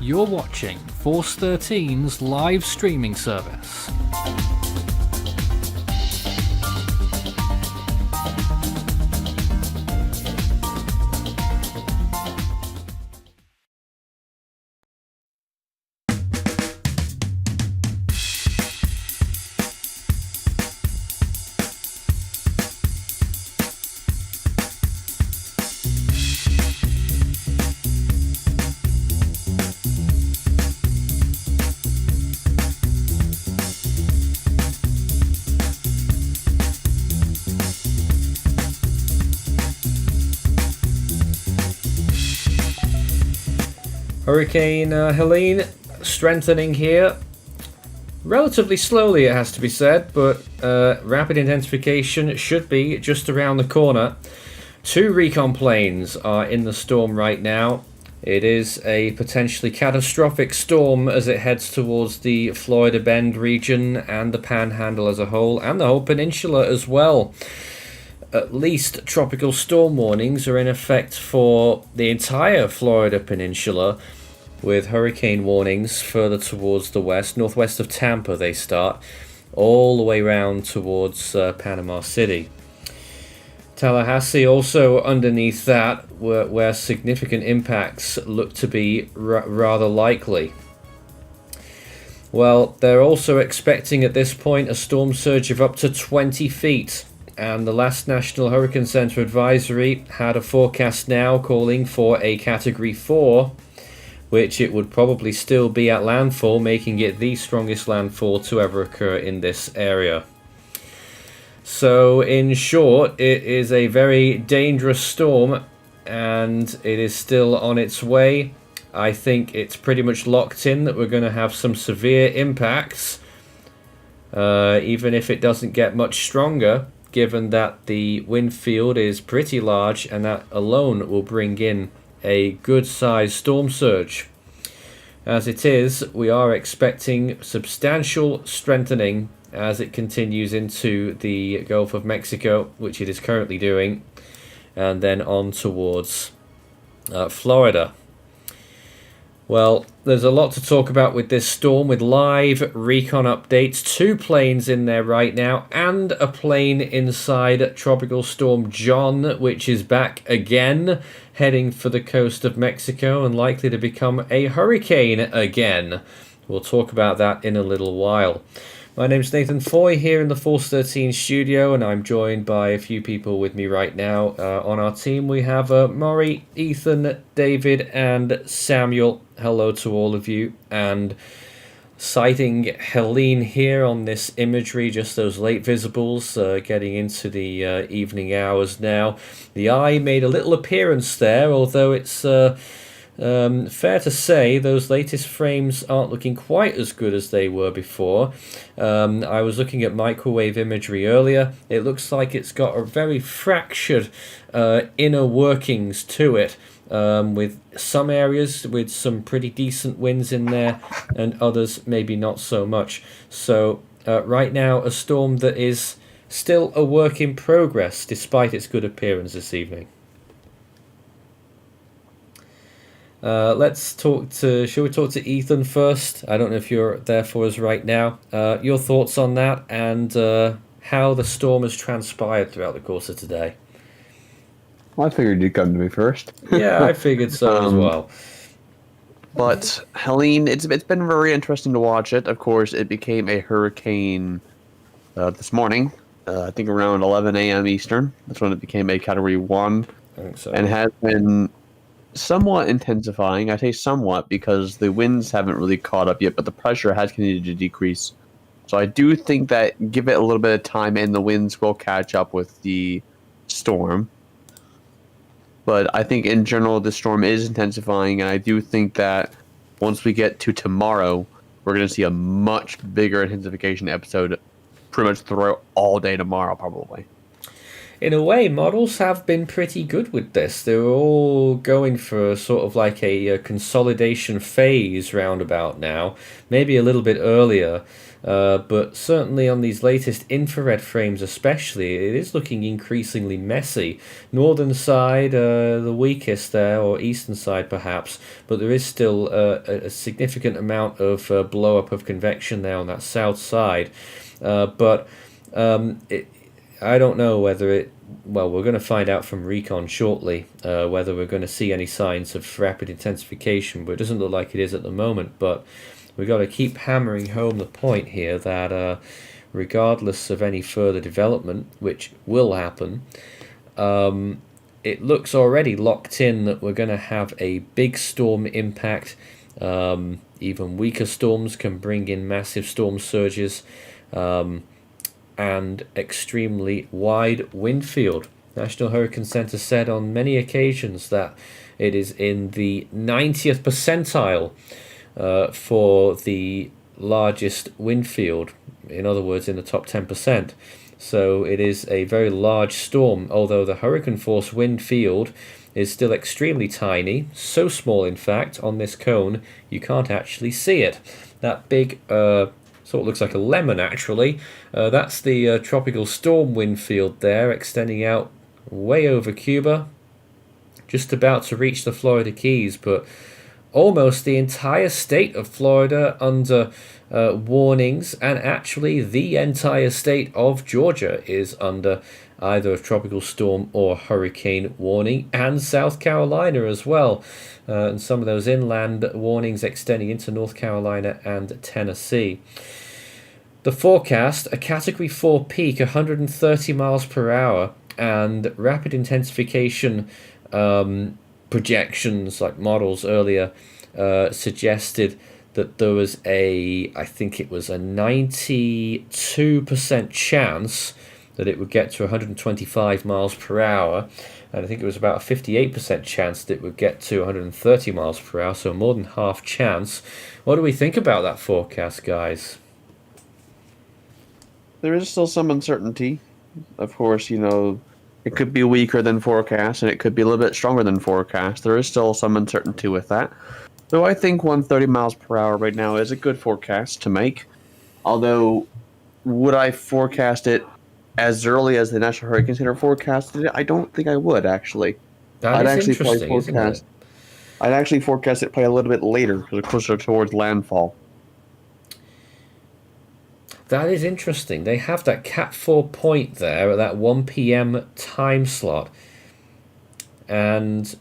You're watching Force 13's live streaming service. Hurricane Helene strengthening here. Relatively slowly, it has to be said, but rapid intensification should be just around the corner. 2 Recon planes are in the storm right now. It is a potentially catastrophic storm as it heads towards the Florida Bend region and the Panhandle as a whole, and the whole peninsula as well. At least tropical storm warnings are in effect for the entire Florida Peninsula, with hurricane warnings further towards the west, northwest of Tampa they start, all the way round towards Panama City. Tallahassee also underneath that, where significant impacts look to be rather likely. Well, they're also expecting at this point a storm surge of up to 20 feet. And the last National Hurricane Center advisory had a forecast now calling for a Category 4, which it would probably still be at landfall, making it the strongest landfall to ever occur in this area. So, in short, it is a very dangerous storm, and it is still on its way. I think it's pretty much locked in that we're going to have some severe impacts, even if it doesn't get much stronger, given that the wind field is pretty large, and that alone will bring in a good-sized storm surge. As it is, we are expecting substantial strengthening as it continues into the Gulf of Mexico, which it is currently doing, and then on towards Florida. Well, there's a lot to talk about with this storm, with live recon updates, 2 planes in there right now, and a plane inside Tropical Storm John, which is back again, heading for the coast of Mexico and likely to become a hurricane again. We'll talk about that in a little while. My name's Nathan Foy here in the Force 13 studio, and I'm joined by a few people with me right now. On our team we have Maury, Ethan, David and Samuel. Hello to all of you, and sighting Helene here on this imagery, just those late visibles, getting into the evening hours now. The eye made a little appearance there, although it's fair to say those latest frames aren't looking quite as good as they were before. I was looking at microwave imagery earlier. It looks like it's got a very fractured inner workings to it, with some areas with some pretty decent winds in there and others maybe not so much. So right now a storm that is still a work in progress despite its good appearance this evening. Shall we talk to Ethan first? I don't know if you're there for us right now. Your thoughts on that and how the storm has transpired throughout the course of today. Well, I figured you'd come to me first. Yeah, I figured so as well. But Helene, it's been very interesting to watch it. Of course, it became a hurricane this morning, I think around 11 a.m. Eastern. That's when it became a Category 1. I think so. And has been somewhat intensifying. I say somewhat because the winds haven't really caught up yet, but the pressure has continued to decrease. So I do think that give it a little bit of time and the winds will catch up with the storm. But I think in general the storm is intensifying, and I do think that once we get to tomorrow, we're going to see a much bigger intensification episode pretty much throughout all day tomorrow probably. In a way, models have been pretty good with this. They're all going for sort of like a consolidation phase roundabout now, maybe a little bit earlier. But certainly on these latest infrared frames especially, it is looking increasingly messy. Northern side, the weakest there, or eastern side perhaps, but there is still a significant amount of blow up of convection there on that south side. But I don't know whether it. Well, we're going to find out from Recon shortly whether we're going to see any signs of rapid intensification, but it doesn't look like it is at the moment. But we've got to keep hammering home the point here that regardless of any further development, which will happen, it looks already locked in that we're going to have a big storm impact. Even weaker storms can bring in massive storm surges. And extremely wide wind field. National Hurricane Center said on many occasions that it is in the 90th percentile for the largest wind field. In other words, in the top 10%. So it is a very large storm, although the hurricane force wind field is still extremely tiny, so small in fact on this cone you can't actually see it. That big sort of looks like a lemon actually. That's the tropical storm wind field there, extending out way over Cuba, just about to reach the Florida Keys, but almost the entire state of Florida under warnings, and actually the entire state of Georgia is under either a tropical storm or hurricane warning, and South Carolina as well, and some of those inland warnings extending into North Carolina and Tennessee. The forecast, a Category 4 peak, 130 miles per hour, and rapid intensification projections, like models earlier, suggested that there was I think it was a 92% chance that it would get to 125 miles per hour, and I think it was about a 58% chance that it would get to 130 miles per hour, so more than half chance. What do we think about that forecast, guys? There is still some uncertainty. Of course, it could be weaker than forecast, and it could be a little bit stronger than forecast. There is still some uncertainty with that. So I think 130 miles per hour right now is a good forecast to make. Although, would I forecast it as early as the National Hurricane Center forecasted it? I don't think I would, actually. That is interesting, isn't it? I'd actually forecast it probably a little bit later, closer towards landfall. That is interesting. They have that Cat 4 point there at that 1 p.m. time slot. And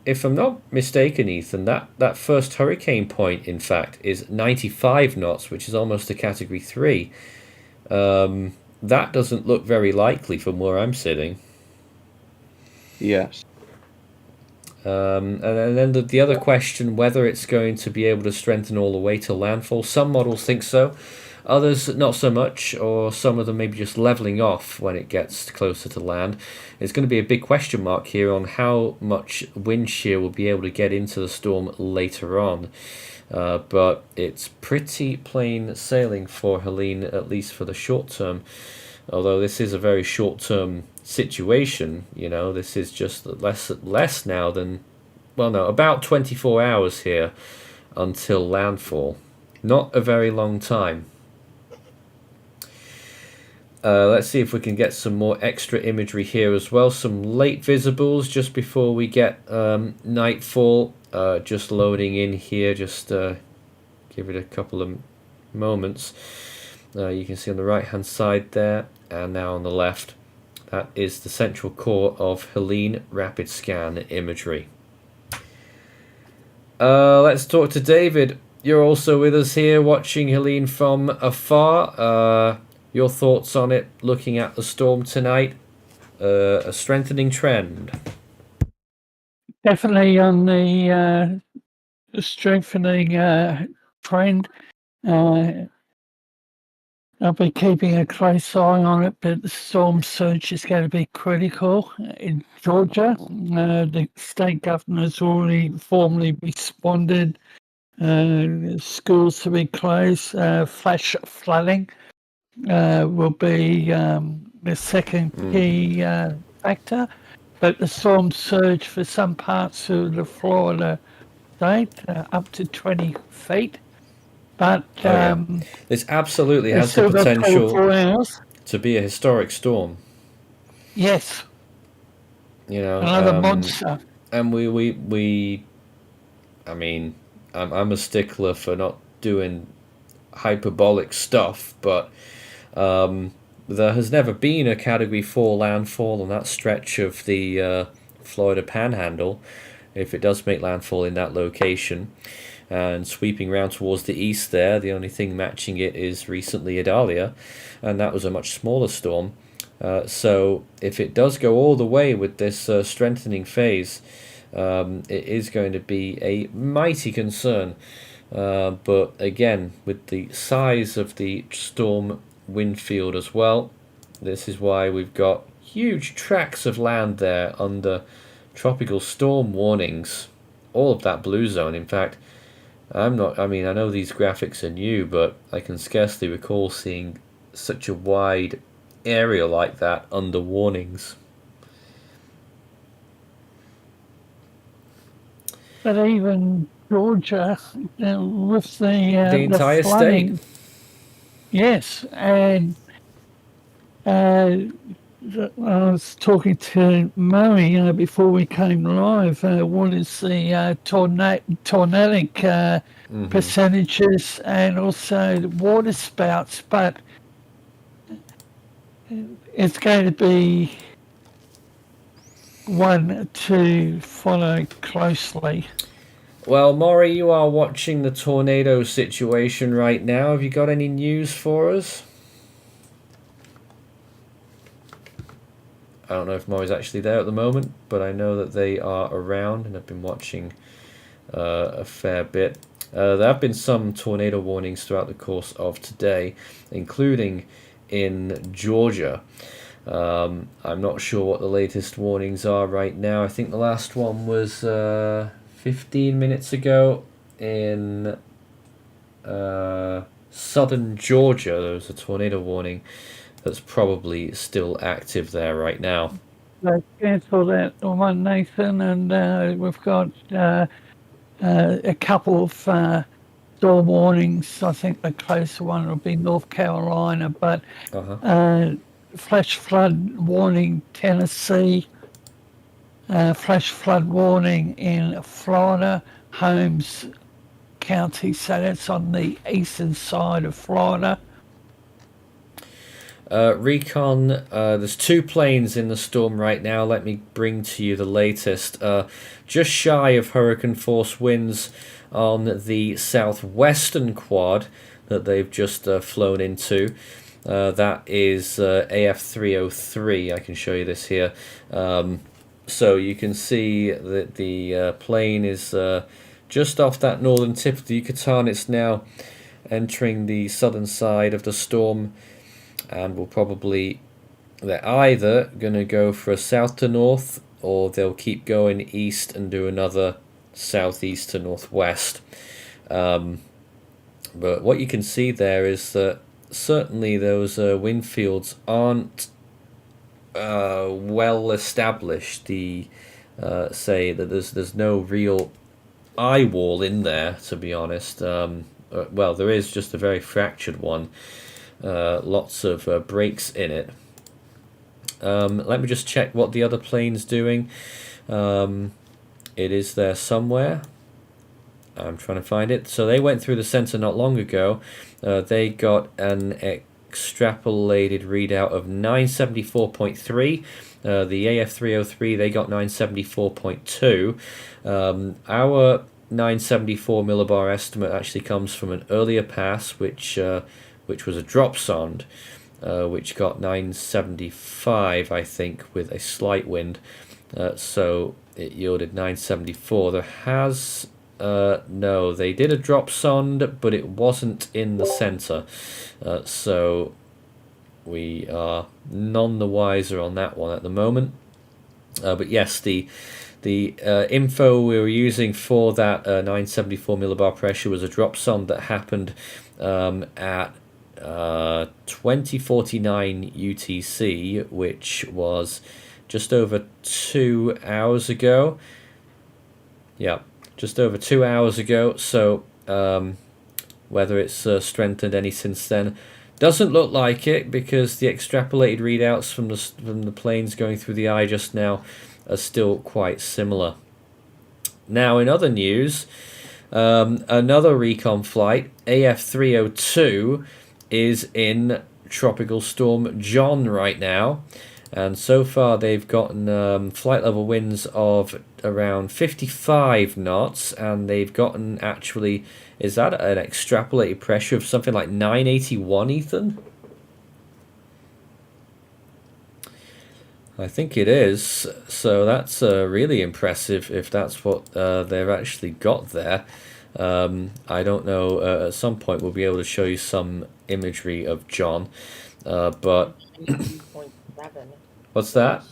if I'm not mistaken, Ethan, that first hurricane point, in fact, is 95 knots, which is almost a Category 3. That doesn't look very likely from where I'm sitting. Yes. And then the other question, whether it's going to be able to strengthen all the way to landfall. Some models think so. Others, not so much, or some of them maybe just leveling off when it gets closer to land. It's going to be a big question mark here on how much wind shear will be able to get into the storm later on. But it's pretty plain sailing for Helene, at least for the short term. Although this is a very short-term situation, this is just less now than, about 24 hours here until landfall. Not a very long time. Let's see if we can get some more extra imagery here as well. Some late visibles just before we get nightfall. Just loading in here. Just give it a couple of moments. You can see on the right hand side there, and now on the left. That is the central core of Helene rapid scan imagery. Let's talk to David. You're also with us here watching Helene from afar. Your thoughts on it, looking at the storm tonight, a strengthening trend? Definitely on the strengthening trend. I'll be keeping a close eye on it, but the storm surge is going to be critical in Georgia. The state governor has already formally responded. Schools to be closed, flash flooding. Will be the second key factor, but the storm surge for some parts of the Florida state up to 20 feet. But yeah. This absolutely it's has the still got potential 24 hours. to be a historic storm. Yes, You know, another monster. and we I mean, I'm a stickler for not doing hyperbolic stuff, but there has never been a Category 4 landfall on that stretch of the Florida Panhandle. If it does make landfall in that location and sweeping round towards the east there, the only thing matching it is recently Idalia, and that was a much smaller storm. So if it does go all the way with this strengthening phase, it is going to be a mighty concern. But again, with the size of the storm wind field as well, this is why we've got huge tracts of land there under tropical storm warnings. All of that blue zone, in fact. I know these graphics are new, but I can scarcely recall seeing such a wide area like that under warnings. But even Georgia, with The entire flooding, state. yes, and I was talking to Murray before we came live. What is the tornadic percentages and also the water spouts? But it's going to be one to follow closely. Well, Maury, you are watching the tornado situation right now. Have you got any news for us? I don't know if Maury's actually there at the moment, but I know that they are around and I've been watching a fair bit. There have been some tornado warnings throughout the course of today, including in Georgia. I'm not sure what the latest warnings are right now. I think the last one was 15 minutes ago in southern Georgia. There was a tornado warning that's probably still active there right now. They cancelled that one, Nathan, and we've got a couple of storm warnings. I think the closer one will be North Carolina, but flash flood warning Tennessee, flash flood warning in Florida, Holmes County, so that's on the eastern side of Florida. Recon, there's two planes in the storm right now. Let me bring to you the latest. Just shy of hurricane force winds on the southwestern quad that they've just flown into. That is AF303. I can show you this here. So you can see that the plane is just off that northern tip of the Yucatan. It's now entering the southern side of the storm, and they're either going to go for a south to north, or they'll keep going east and do another southeast to northwest. But what you can see there is that certainly those wind fields aren't well established. Say that there's no real eye wall in there, to be honest. Well, there is just a very fractured one. Lots of breaks in it. Let me just check what the other plane's doing. It is there somewhere. I'm trying to find it. So they went through the center not long ago. They got an extrapolated readout of 974.3. The AF303, they got 974.2. Our 974 millibar estimate actually comes from an earlier pass, which was a dropsonde, which got 975, I think, with a slight wind. So it yielded 974. There has... no, they did a dropsonde, but it wasn't in the center. So we are none the wiser on that one at the moment. But yes, the info we were using for that 974 millibar pressure was a dropsonde that happened at 2049 UTC, which was just over 2 hours ago. Yeah, just over 2 hours ago. So whether it's strengthened any since then. Doesn't look like it, because the extrapolated readouts from the planes going through the eye just now are still quite similar. Now, in other news, another Recon flight, AF302, is in Tropical Storm John right now, and so far they've gotten flight level winds of around 55 knots, and they've gotten, actually, is that an extrapolated pressure of something like 981, Ethan? I think it is. So that's really impressive if that's what they've actually got there. I don't know, at some point we'll be able to show you some imagery of John, but 980.7. what's that?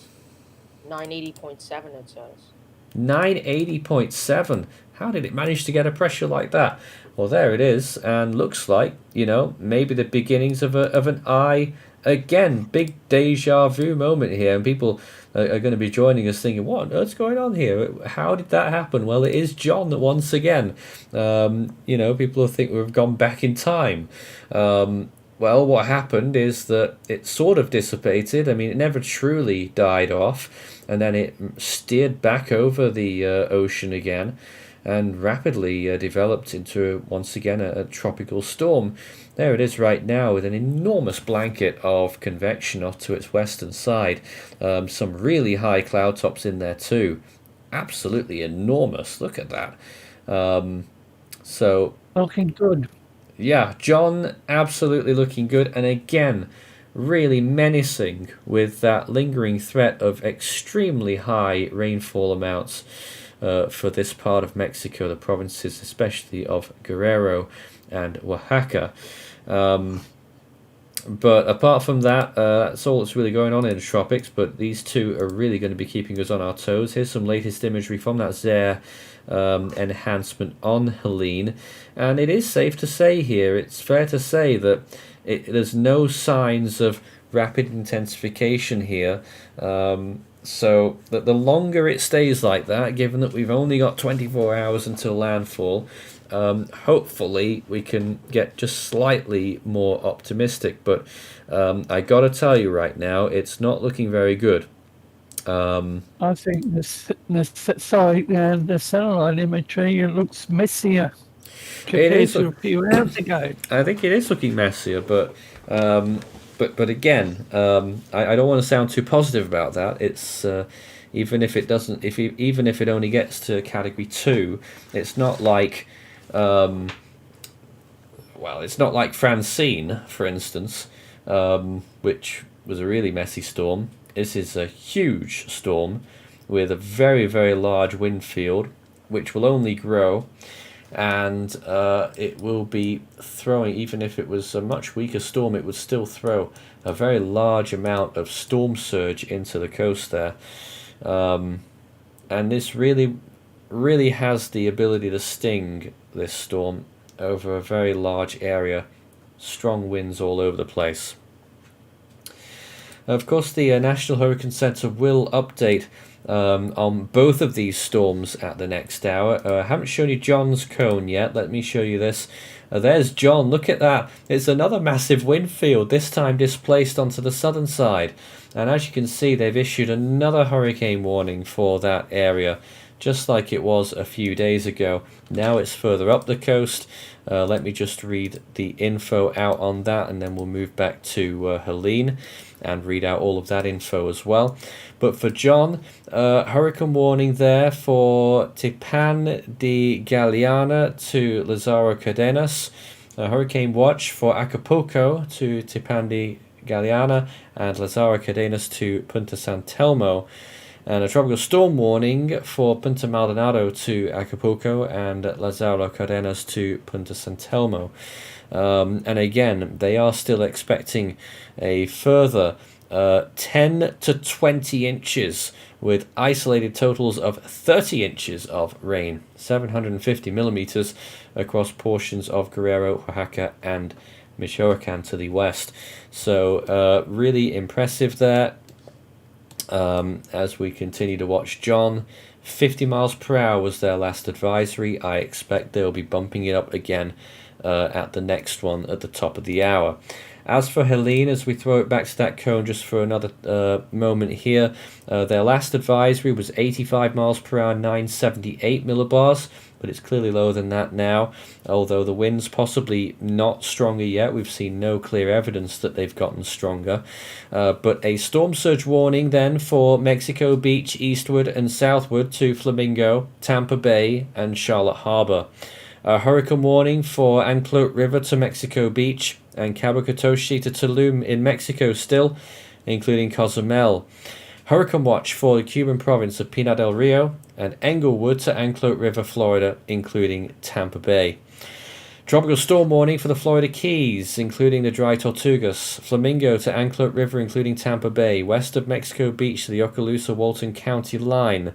980.7 it says. 980.7. How did it manage to get a pressure like that? Well, there it is, and looks like, you know, maybe the beginnings of an eye. Again, big deja vu moment here, and people are going to be joining us thinking, what's going on here? How did that happen? Well, it is John once again. You know, people think we've gone back in time. Well, what happened is that it sort of dissipated. I mean, it never truly died off, and then it steered back over the ocean again, and rapidly developed into, once again, a tropical storm. There it is right now, with an enormous blanket of convection off to its western side. Some really high cloud tops in there too. Absolutely enormous. Look at that. So Looking good. yeah, John absolutely looking good, and again, really menacing with that lingering threat of extremely high rainfall amounts for this part of Mexico, the provinces especially of Guerrero and Oaxaca. But apart from that, that's all that's really going on in the tropics, but these two are really going to be keeping us on our toes. Here's some latest imagery from that ZER enhancement on Helene, and it is safe to say here, it's fair to say that there's no signs of rapid intensification here. So that the longer it stays like that, given that we've only got 24 hours until landfall, hopefully we can get just slightly more optimistic. But I gotta tell you right now, it's not looking very good. I think the satellite imagery, it looks messier compared is to a few hours ago. I think it is looking messier, but again, I don't want to sound too positive about that. It's even if it doesn't, even if it only gets to category 2, it's not like it's not like Francine, for instance, which was a really messy storm. This is a huge storm with a very, very large wind field, which will only grow, and it will be throwing, even if it was a much weaker storm, it would still throw a very large amount of storm surge into the coast there. And this really, really has the ability to sting, this storm, over a very large area. Strong winds all over the place. Of course, the National Hurricane Center will update on both of these storms at the next hour. I haven't shown you John's cone yet. Let me show you this. There's John. Look at that. It's another massive wind field, this time displaced onto the southern side. And as you can see, they've issued another hurricane warning for that area, just like it was a few days ago. Now it's further up the coast. Let me just read the info out on that, and then we'll move back to Helene and read out all of that info as well. But for John, hurricane warning there for Tipan de Galeana to Lazaro Cardenas. Hurricane watch for Acapulco to Tipan de Galeana and Lazaro Cardenas to Punta San Telmo. And a tropical storm warning for Punta Maldonado to Acapulco and Lazaro Cardenas to Punta San Telmo. And again, they are still expecting a further 10 to 20 inches with isolated totals of 30 inches of rain, 750 millimeters across portions of Guerrero, Oaxaca, and Michoacan to the west. So really impressive there. As we continue to watch John, 50 miles per hour was their last advisory. I expect they'll be bumping it up again at the next one at the top of the hour. As for Helene, as we throw it back to that cone just for another moment here, their last advisory was 85 miles per hour, 978 millibars, but it's clearly lower than that now, although the wind's possibly not stronger yet. We've seen no clear evidence that they've gotten stronger. But a storm surge warning then for Mexico Beach eastward and southward to Flamingo, Tampa Bay, and Charlotte Harbor. A hurricane warning for Antelope River to Mexico Beach and Cabo Catoche to Tulum in Mexico still, including Cozumel. Hurricane watch for the Cuban province of Pinar del Rio and Englewood to Antelope River, Florida, including Tampa Bay. Tropical storm warning for the Florida Keys, including the Dry Tortugas. Flamingo to Antelope River, including Tampa Bay. West of Mexico Beach to the Okaloosa-Walton County line.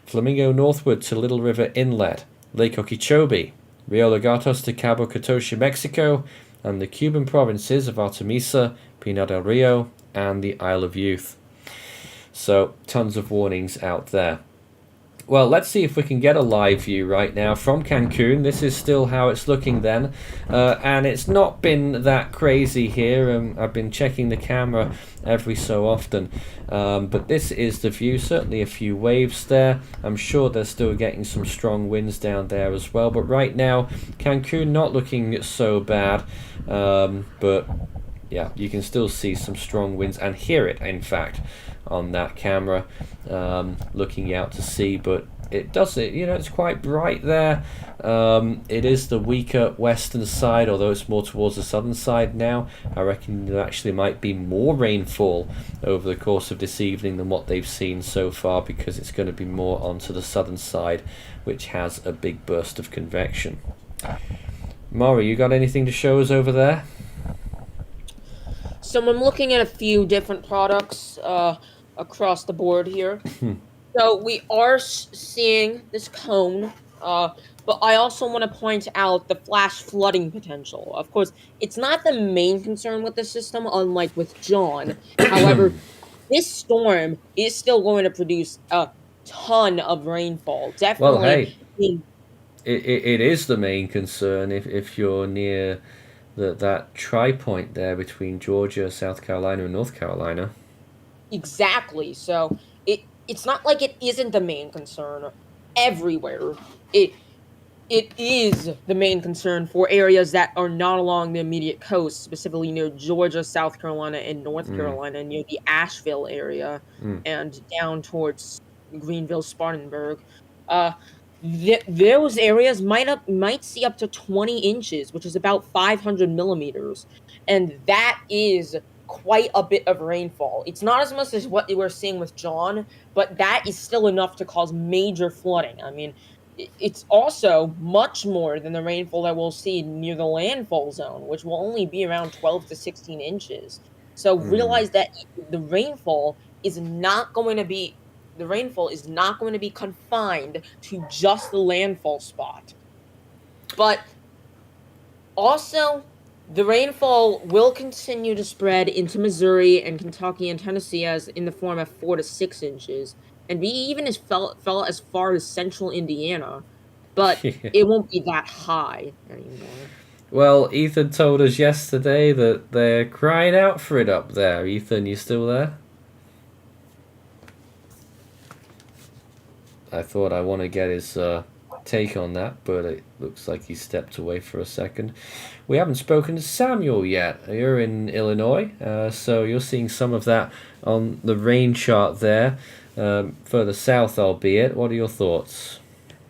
Flamingo northward to Little River Inlet. Lake Okeechobee. Rio Lagatos to Cabo Catoche, Mexico, and the Cuban provinces of Artemisa, Pinar del Rio, and the Isle of Youth. So, tons of warnings out there. Well, let's see if we can get a live view right now from Cancun. This is still how it's looking then. And it's not been that crazy here. I've been checking the camera every so often. But this is the view. Certainly a few waves there. I'm sure they're still getting some strong winds down there as well. But right now, Cancun not looking so bad. But yeah, you can still see some strong winds and hear it, in fact, on that camera, looking out to sea. But it does it, it's quite bright there. It is the weaker western side, although it's more towards the southern side now. I reckon there actually might be more rainfall over the course of this evening than what they've seen so far, because it's going to be more onto the southern side, which has a big burst of convection. Maury, you got anything to show us over there? So I'm looking at a few different products across the board here. So we are seeing this cone, but I also want to point out the flash flooding potential. Of course, it's not the main concern with the system, unlike with John. However, this storm is still going to produce a ton of rainfall. Definitely. Well, hey, it is the main concern if you're near that tri-point there between Georgia, South Carolina, and North Carolina. Exactly. So it's not like it isn't the main concern everywhere. It is the main concern for areas that are not along the immediate coast, specifically near Georgia, South Carolina, and North Carolina, near the Asheville area, and down towards Greenville, Spartanburg. Those areas might see up to 20 inches, which is about 500 millimeters, and that is quite a bit of rainfall. It's not as much as what we're seeing with John, but that is still enough to cause major flooding. I mean, it's also much more than the rainfall that we'll see near the landfall zone, which will only be around 12 to 16 inches. So realize that the rainfall is not going to be confined to just the landfall spot. But also, the rainfall will continue to spread into Missouri and Kentucky and Tennessee as in the form of 4 to 6 inches, and be even as fell as far as central Indiana, but it won't be that high anymore. Well, Ethan told us yesterday that they're crying out for it up there. Ethan, you still there? I thought I want to get his take on that, but it looks like he stepped away for a second. We haven't spoken to Samuel yet. You're in Illinois, so you're seeing some of that on the rain chart there, further south albeit. What are your thoughts?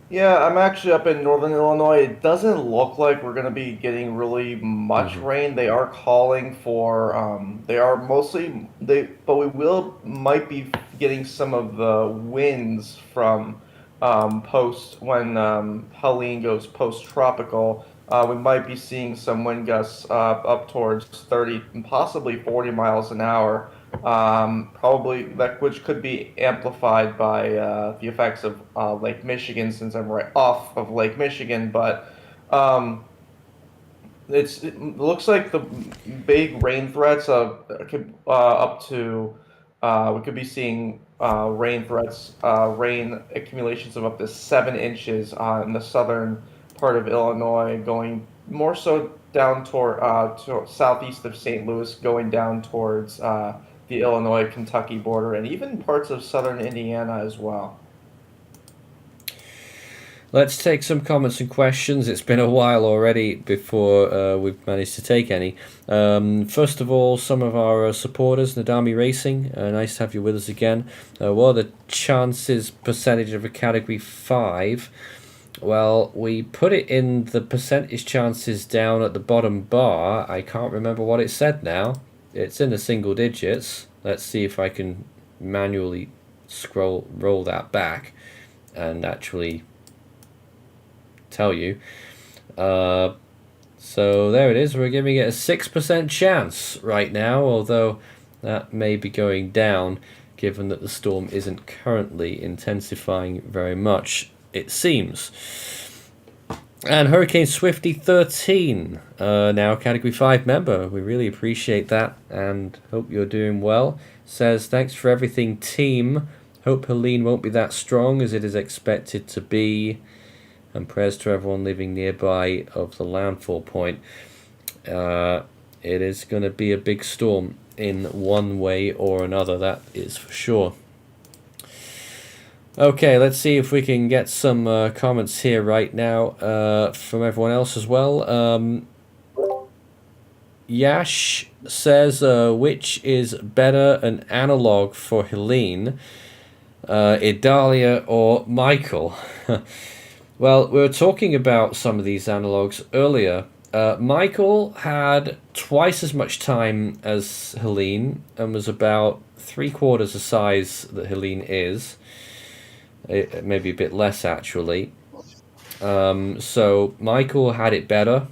Yeah, I'm actually up in northern Illinois. It doesn't look like we're going to be getting really much rain. They are calling for, but might be getting some of the winds from when Helene goes post-tropical. We might be seeing some wind gusts up towards 30, possibly 40 miles an hour. Probably which could be amplified by the effects of Lake Michigan, since I'm right off of Lake Michigan. But it looks like the big rain threats could up to we could be seeing rain accumulations of up to 7 inches in the southern part of Illinois, going more so down toward to southeast of St. Louis, going down towards the Illinois-Kentucky border, and even parts of southern Indiana as well. Let's take some comments and questions. It's been a while already before we've managed to take any. First of all, some of our supporters, Nadami Racing, nice to have you with us again. What are the chances percentage of a Category 5? Well, we put it in the percentage chances down at the bottom bar. I can't remember what it said now. It's in the single digits. Let's see if I can manually roll that back and actually tell you. So there it is. We're giving it a 6% chance right now, although that may be going down given that the storm isn't currently intensifying very much, it seems. And Hurricane Swifty 13, now Category 5 member. We really appreciate that and hope you're doing well. Says, thanks for everything, team. Hope Helene won't be that strong as it is expected to be. And prayers to everyone living nearby of the landfall point. It is going to be a big storm in one way or another, that is for sure. Okay, let's see if we can get some comments here right now from everyone else as well. Yash says, which is better, an analog for Helene, Idalia or Michael? Well, we were talking about some of these analogs earlier. Michael had twice as much time as Helene and was about 3/4 the size that Helene is. Maybe a bit less, actually. So Michael had it better.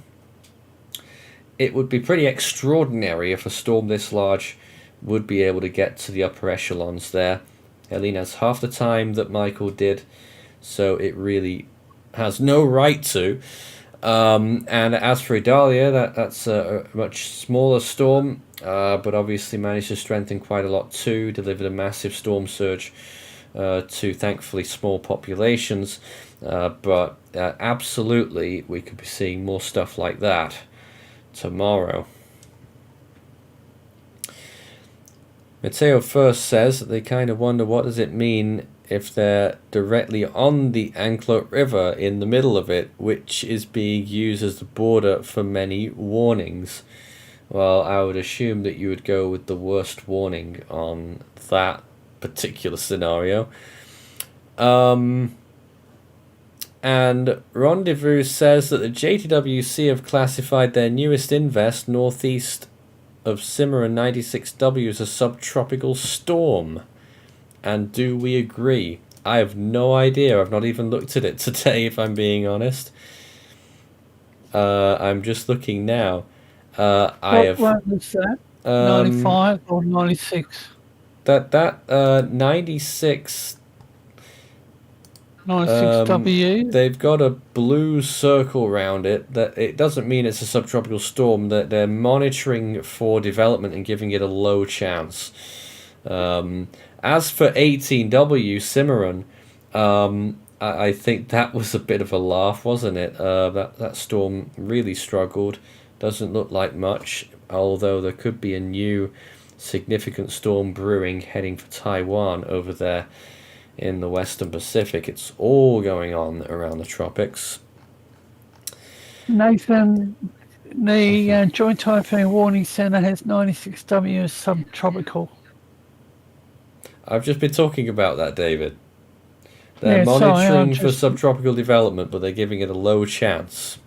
It would be pretty extraordinary if a storm this large would be able to get to the upper echelons there. Helene has half the time that Michael did, so it really has no right to. And as for Idalia, that's a much smaller storm, but obviously managed to strengthen quite a lot too, delivered a massive storm surge to thankfully small populations, but absolutely we could be seeing more stuff like that tomorrow. Matteo first says that they kind of wonder what does it mean if they're directly on the Anclote River in the middle of it, which is being used as the border for many warnings. Well, I would assume that you would go with the worst warning on that particular scenario. And Rendezvous says that the JTWC have classified their newest invest northeast of Cimarron 96W as a subtropical storm. And do we agree? I have no idea. I've not even looked at it today, if I'm being honest. I'm just looking now. What was that? 95 or 96? That 96. 96W. They've got a blue circle around it. That it doesn't mean it's a subtropical storm. That they're monitoring for development and giving it a low chance. As for 18W Cimarron, I think that was a bit of a laugh, wasn't it? That storm really struggled. Doesn't look like much, although there could be a new significant storm brewing heading for Taiwan over there in the Western Pacific. It's all going on around the tropics. Nathan, the Joint Typhoon Warning Center has 96W as subtropical. I've just been talking about that, David. They're monitoring for subtropical development, but they're giving it a low chance.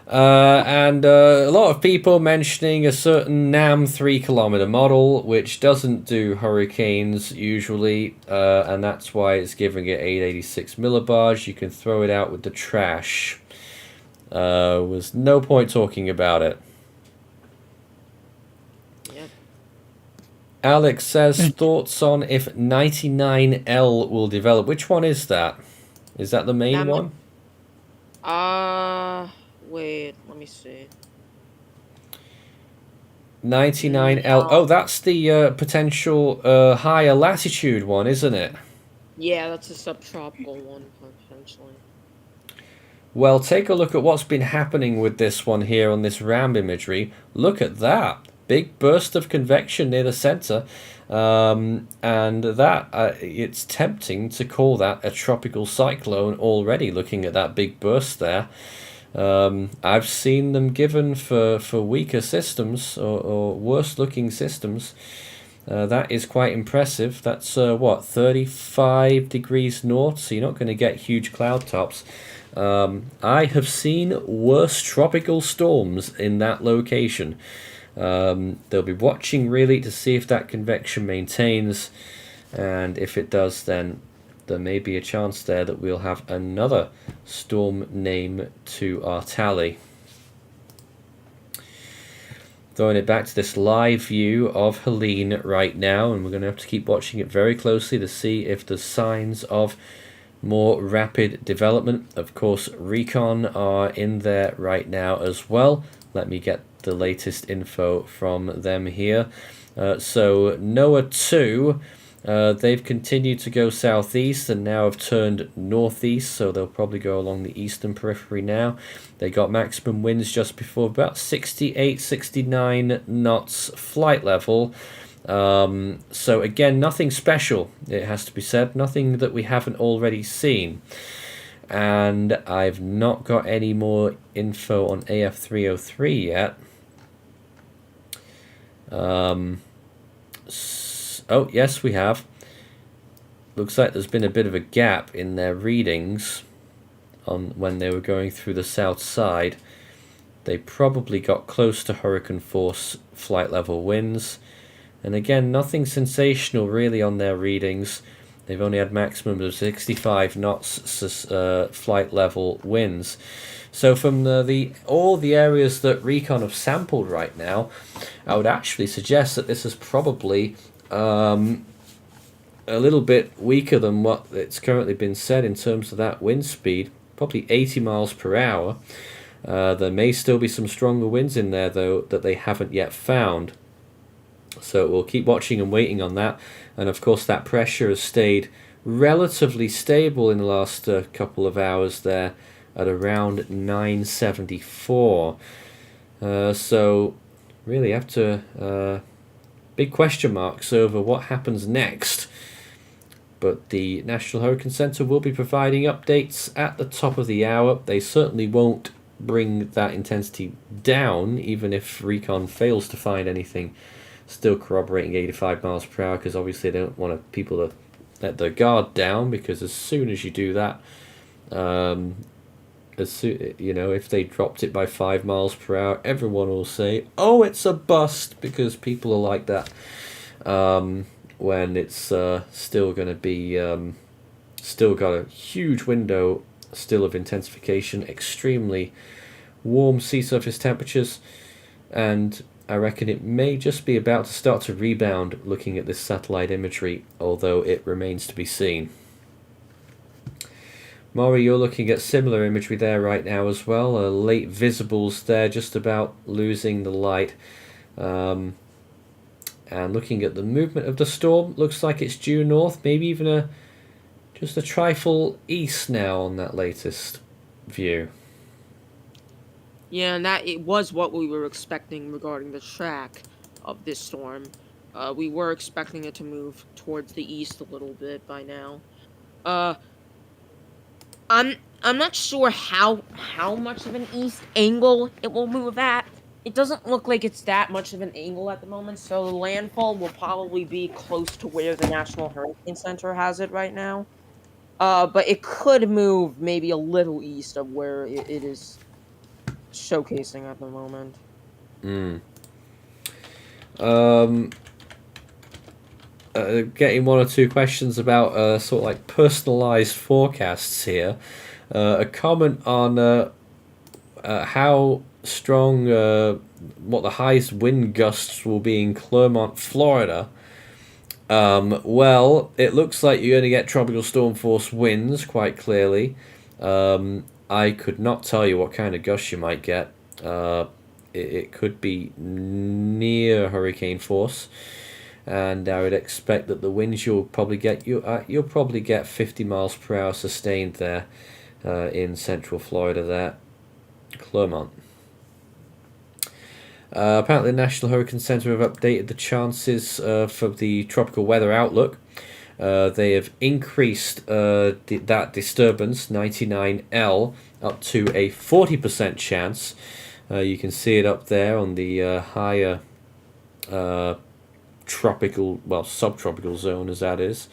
And a lot of people mentioning a certain NAM 3-kilometer model, which doesn't do hurricanes usually, and that's why it's giving it 886 millibars. You can throw it out with the trash. Was no point talking about it. Yep. Alex says, thoughts on if 99L will develop. Which one is that? Is that the main one? Wait, let me see. 99L. Oh, that's the potential higher latitude one, isn't it? Yeah, that's a subtropical one, potentially. Well, take a look at what's been happening with this one here on this RAM imagery. Look at that. Big burst of convection near the center. And that, it's tempting to call that a tropical cyclone already, looking at that big burst there. I've seen them given for weaker systems or worse looking systems. That is quite impressive. That's what, 35 degrees north, so you're not going to get huge cloud tops. I have seen worse tropical storms in that location. They'll be watching really to see if that convection maintains, and if it does, then there may be a chance there that we'll have another storm name to our tally. Throwing it back to this live view of Helene right now, and we're going to have to keep watching it very closely to see if there's signs of more rapid development. Of course, Recon are in there right now as well. Let me get the latest info from them here. So NOAA 2, they've continued to go southeast and now have turned northeast, so they'll probably go along the eastern periphery now. They got maximum winds just before, about 68, 69 knots flight level. So again, nothing special, it has to be said, nothing that we haven't already seen. And I've not got any more info on AF303 yet. Oh, yes, we have. Looks like there's been a bit of a gap in their readings on when they were going through the south side. They probably got close to hurricane force flight level winds. And again, nothing sensational really on their readings. They've only had maximums of 65 knots flight level winds. So from all the areas that Recon have sampled right now, I would actually suggest that this is probably a little bit weaker than what it's currently been said in terms of that wind speed, probably 80 miles per hour. There may still be some stronger winds in there, though, that they haven't yet found. So we'll keep watching and waiting on that. And of course that pressure has stayed relatively stable in the last couple of hours there at around 974. So really have to big question marks over what happens next. But the National Hurricane Center will be providing updates at the top of the hour. They certainly won't bring that intensity down, even if Recon fails to find anything still corroborating 85 miles per hour, because obviously they don't want people to let their guard down, because as soon as you do that, if they dropped it by 5 miles per hour, everyone will say, oh, it's a bust, because people are like that when it's still going to be still got a huge window still of intensification, extremely warm sea surface temperatures, and I reckon it may just be about to start to rebound looking at this satellite imagery, although it remains to be seen. Maury, you're looking at similar imagery there right now as well. Late visibles there, just about losing the light. And looking at the movement of the storm, looks like it's due north, maybe even just a trifle east now on that latest view. Yeah, and that it was what we were expecting regarding the track of this storm. We were expecting it to move towards the east a little bit by now. I'm not sure how much of an east angle it will move at. It doesn't look like it's that much of an angle at the moment, so the landfall will probably be close to where the National Hurricane Center has it right now. But it could move maybe a little east of where it is showcasing at the moment. Getting one or two questions about sort of like personalized forecasts here. A comment on how strong, what the highest wind gusts will be in Clermont, Florida. Well, it looks like you're going to get tropical storm force winds quite clearly. I could not tell you what kind of gusts you might get. It could be near hurricane force, and I would expect that the winds you'll probably get 50 miles per hour sustained there. in central Florida there, Clermont. Apparently, the National Hurricane Center have updated the chances for the tropical weather outlook. They have increased that disturbance, 99L, up to a 40% chance. You can see it up there on the higher tropical, well, subtropical zone, as that is.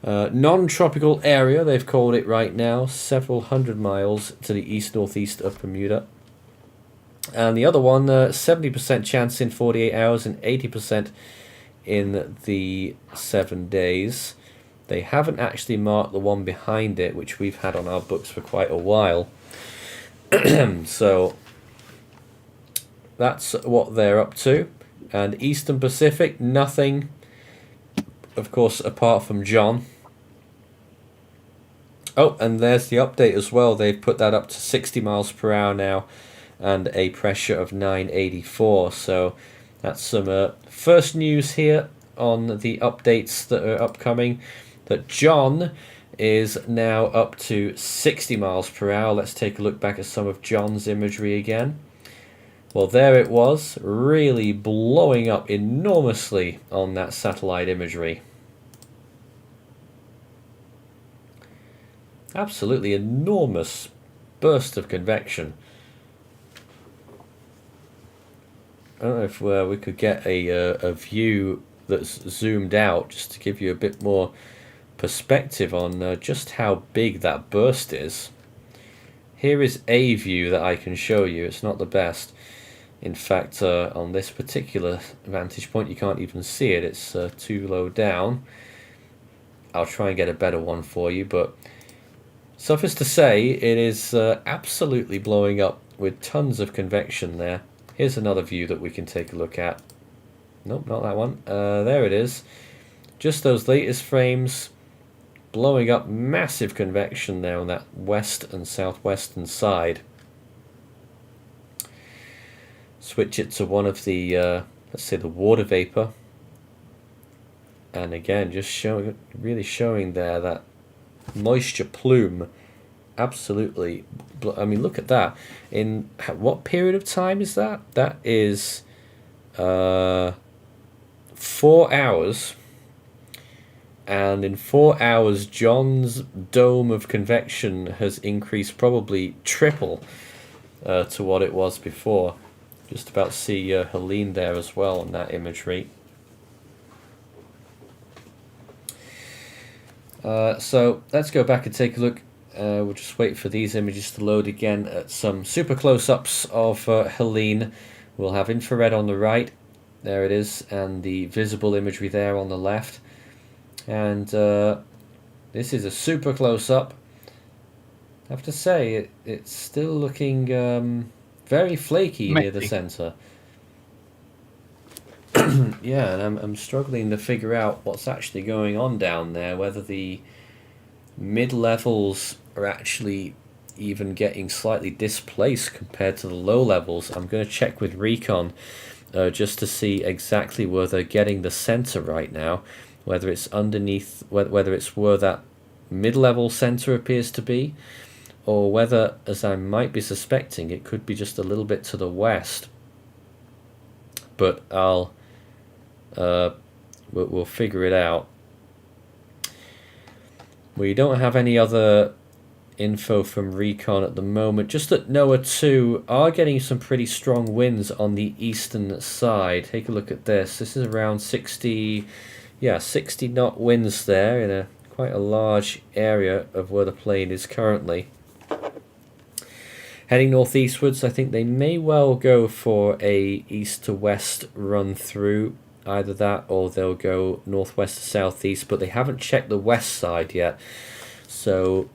Non-tropical area, they've called it right now, several hundred miles to the east-northeast of Bermuda. And the other one, 70% chance in 48 hours and 80% in the 7 days. They haven't actually marked the one behind it, which we've had on our books for quite a while. So that's what they're up to. And Eastern Pacific, nothing, of course, apart from John. Oh, and there's the update as well. They've put that up to 60 miles per hour now and a pressure of 984. So that's some first news here on the updates that are upcoming. That John is now up to 60 miles per hour. Let's take a look back at some of John's imagery again. Well, there it was, really blowing up enormously on that satellite imagery. Absolutely enormous burst of convection. I don't know if we could get a view that's zoomed out just to give you a bit more perspective on just how big that burst is. Here is a view that I can show you. It's not the best. In fact, on this particular vantage point, you can't even see it. It's too low down. I'll try and get a better one for you, but suffice to say, it is absolutely blowing up with tons of convection there. Here's another view that we can take a look at. Nope, not that one. There it is. Just those latest frames blowing up massive convection there on that west and southwestern side. Switch it to one of the, let's say, the water vapor. And again, just showing, really showing there that moisture plume. Absolutely. I mean, look at that. In what period of time is that? That is 4 hours. And in 4 hours, John's dome of convection has increased probably triple to what it was before. Just about to see Helene there as well on that imagery. So let's go back and take a look. We'll just wait for these images to load again at some super close-ups of Helene. We'll have infrared on the right. There it is. And the visible imagery there on the left. And this is a super close-up. I have to say, it's still looking very flaky near the center. Yeah, and I'm struggling to figure out what's actually going on down there, whether the mid-levels are actually even getting slightly displaced compared to the low levels. I'm going to check with Recon just to see exactly where they're getting the center right now, whether it's underneath, whether it's where that mid-level center appears to be, or whether, as I might be suspecting, it could be just a little bit to the west. But we'll figure it out. We don't have any other info from Recon at the moment. Just that NOAA 2 are getting some pretty strong winds on the eastern side. Take a look at this. This is around 60 knot winds there in a quite a large area of where the plane is currently. Heading northeastwards, I think they may well go for a east to west run through. Either that or they'll go northwest to southeast, but they haven't checked the west side yet. So,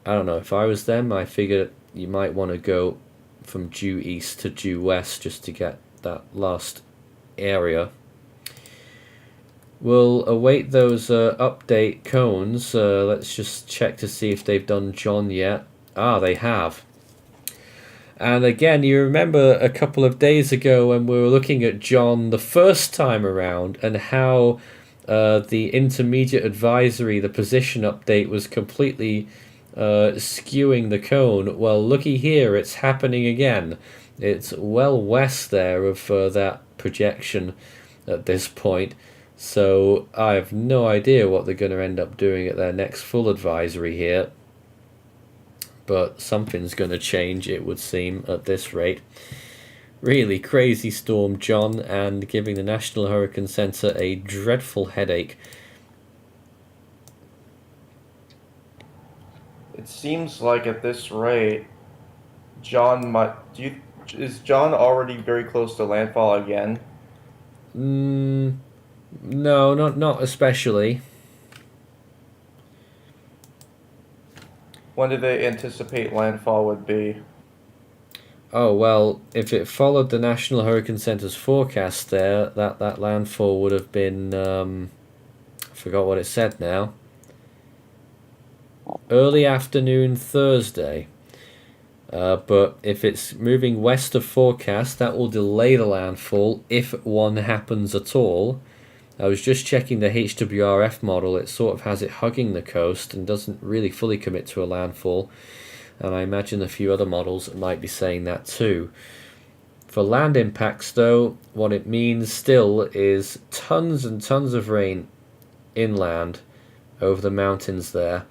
I don't know. If I was them, I figured you might want to go from due east to due west just to get that last area. We'll await those update cones. Let's just check to see if they've done John yet. Ah, they have. And again, you remember a couple of days ago when we were looking at John the first time around and how the intermediate advisory, the position update, was completely skewing the cone. Well, looky here, it's happening again. It's well west there of that projection at this point. So I have no idea what they're going to end up doing at their next full advisory here. But something's going to change, it would seem, at this rate. Really crazy storm, John, and giving the National Hurricane Center a dreadful headache. It seems like at this rate, John might. Is John already very close to landfall again? No, not especially. When do they anticipate landfall would be? Oh, well, if it followed the National Hurricane Center's forecast there, that landfall would have been, I forgot what it said now. Early afternoon Thursday. But if it's moving west of forecast, that will delay the landfall, if one happens at all. I was just checking the HWRF model. It sort of has it hugging the coast and doesn't really fully commit to a landfall. And I imagine a few other models might be saying that too. For land impacts, though, what it means still is tons and tons of rain inland over the mountains there.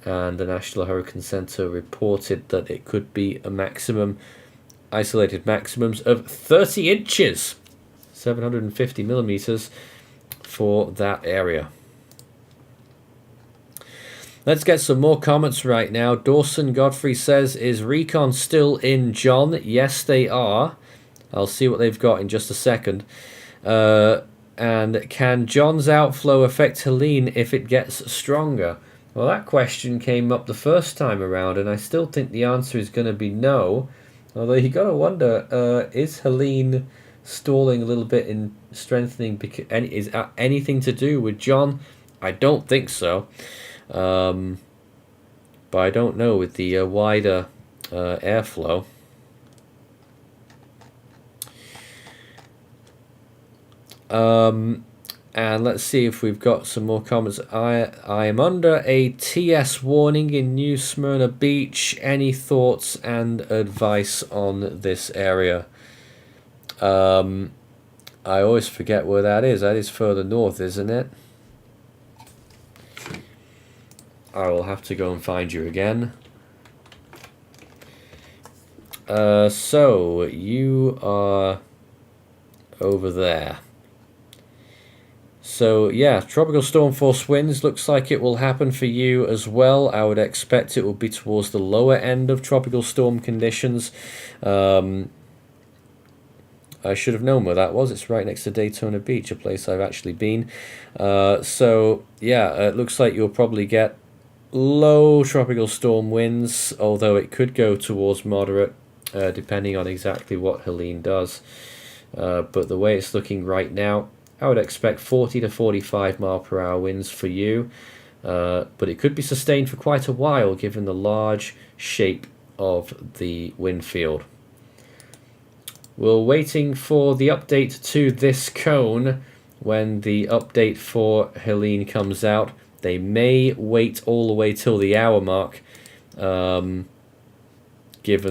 And the National Hurricane Center reported that it could be a maximum, isolated maximums of 30 inches, 750 millimeters for that area. Let's get some more comments right now. Dawson Godfrey says, is Recon still in, John? Yes, they are. I'll see what they've got in just a second. And can John's outflow affect Helene if it gets stronger? Well, that question came up the first time around, and I still think the answer is going to be no. Although you got to wonder, is Helene stalling a little bit in strengthening? Is anything to do with John? I don't think so. But I don't know with the wider airflow. And let's see if we've got some more comments. I am under a TS warning in New Smyrna Beach. Any thoughts and advice on this area? I always forget where that is. That is further north, isn't it? I will have to go and find you again. So you are over there. So yeah, tropical storm force winds looks like it will happen for you as well. I would expect it will be towards the lower end of tropical storm conditions. I should have known where that was. It's right next to Daytona Beach, a place I've actually been. So yeah, it looks like you'll probably get low tropical storm winds, although it could go towards moderate, depending on exactly what Helene does. But the way it's looking right now, I would expect 40 to 45 mile per hour winds for you, but it could be sustained for quite a while given the large shape of the wind field. We're waiting for the update to this cone. When the update for Helene comes out, they may wait all the way till the hour mark, given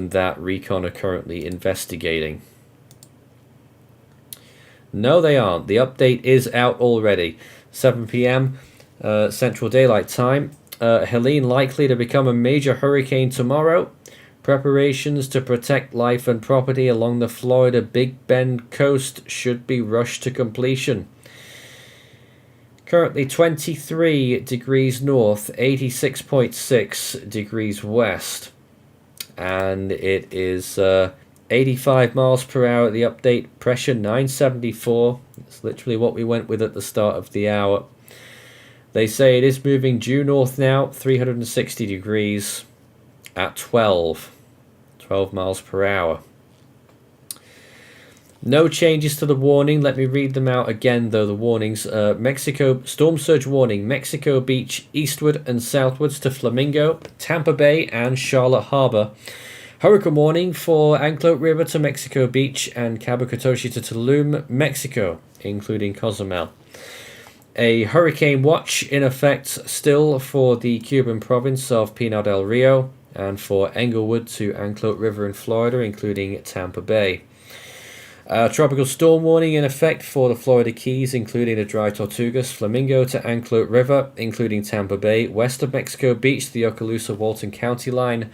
that Recon are currently investigating. No, they aren't. The update is out already. 7 p.m. Central Daylight Time. Helene likely to become a major hurricane tomorrow. Preparations to protect life and property along the Florida Big Bend coast should be rushed to completion. Currently 23 degrees north, 86.6 degrees west. And it is 85 miles per hour at the update, pressure 974. It's literally what we went with at the start of the hour. They say it is moving due north now, 360 degrees at 12 miles per hour. No changes to the warning. Let me read them out again, though, the warnings. Mexico, storm surge warning, Mexico Beach, eastward and southwards to Flamingo, Tampa Bay, and Charlotte Harbor. Hurricane warning for Anclote River to Mexico Beach and Cabo Cotoche to Tulum, Mexico, including Cozumel. A hurricane watch in effect still for the Cuban province of Pinar del Rio and for Englewood to Anclote River in Florida, including Tampa Bay. Tropical storm warning in effect for the Florida Keys, including the Dry Tortugas, Flamingo to Anclote River, including Tampa Bay, west of Mexico Beach, the Okaloosa-Walton County line,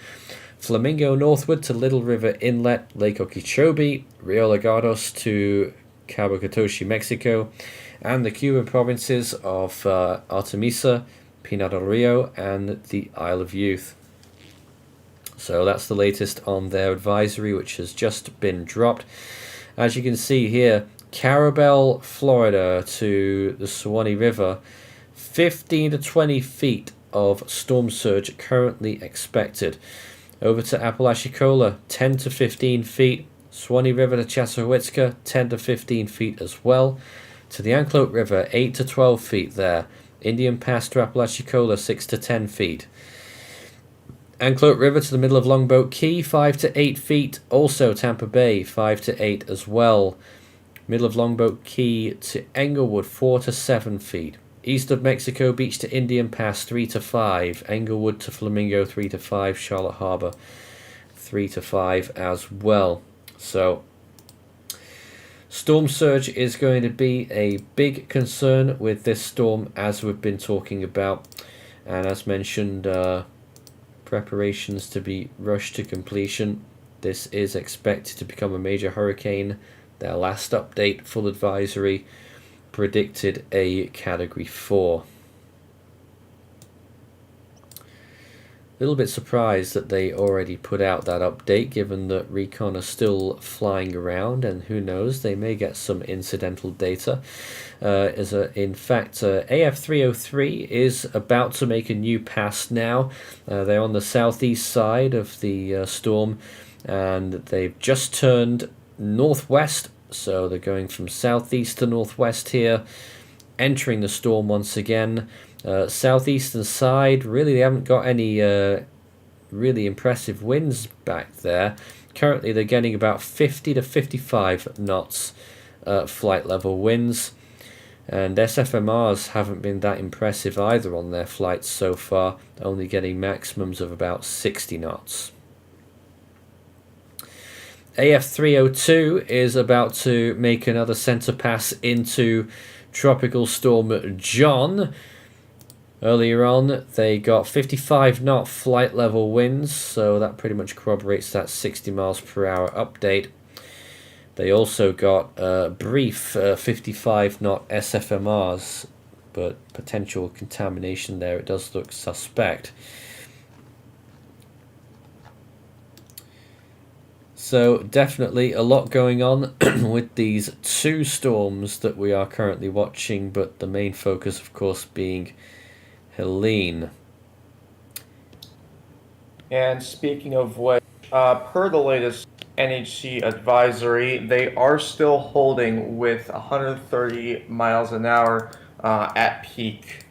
Flamingo northward to Little River Inlet, Lake Okeechobee, Rio Lagados to Cabo Catoche, Mexico, and the Cuban provinces of Artemisa, Pinar del Rio, and the Isle of Youth. So that's the latest on their advisory, which has just been dropped. As you can see here, Carabel, Florida to the Suwannee River, 15 to 20 feet of storm surge currently expected. Over to Apalachicola, 10 to 15 feet. Suwannee River to Chassahowitzka, 10 to 15 feet as well. To the Anclote River, 8 to 12 feet there. Indian Pass to Apalachicola, 6 to 10 feet. Anclote River to the middle of Longboat Key, 5 to 8 feet. Also Tampa Bay, 5 to 8 as well. Middle of Longboat Key to Englewood, 4 to 7 feet. East of Mexico Beach to Indian Pass, 3 to 5. Englewood to Flamingo, 3 to 5. Charlotte Harbor, 3 to 5 as well. So, storm surge is going to be a big concern with this storm, as we've been talking about. And as mentioned, preparations to be rushed to completion. This is expected to become a major hurricane. Their last update, full advisory, predicted a Category 4. A little bit surprised that they already put out that update, given that Recon are still flying around, and who knows, they may get some incidental data. In fact, AF303 is about to make a new pass now. They're on the southeast side of the storm, and they've just turned northwest, so they're going from southeast to northwest here, entering the storm once again. Southeastern side, really they haven't got any really impressive winds back there. Currently they're getting about 50 to 55 knots flight level winds, and SFMRs haven't been that impressive either on their flights so far, only getting maximums of about 60 knots. AF302 is about to make another center pass into Tropical Storm John. Earlier on, they got 55 knot flight level winds, so that pretty much corroborates that 60 miles per hour update. They also got brief 55 knot SFMRs, but potential contamination there, it does look suspect. So definitely a lot going on with these two storms that we are currently watching, but the main focus of course being Helene. And speaking of which, per the latest NHC advisory, they are still holding with 130 miles an hour at peak.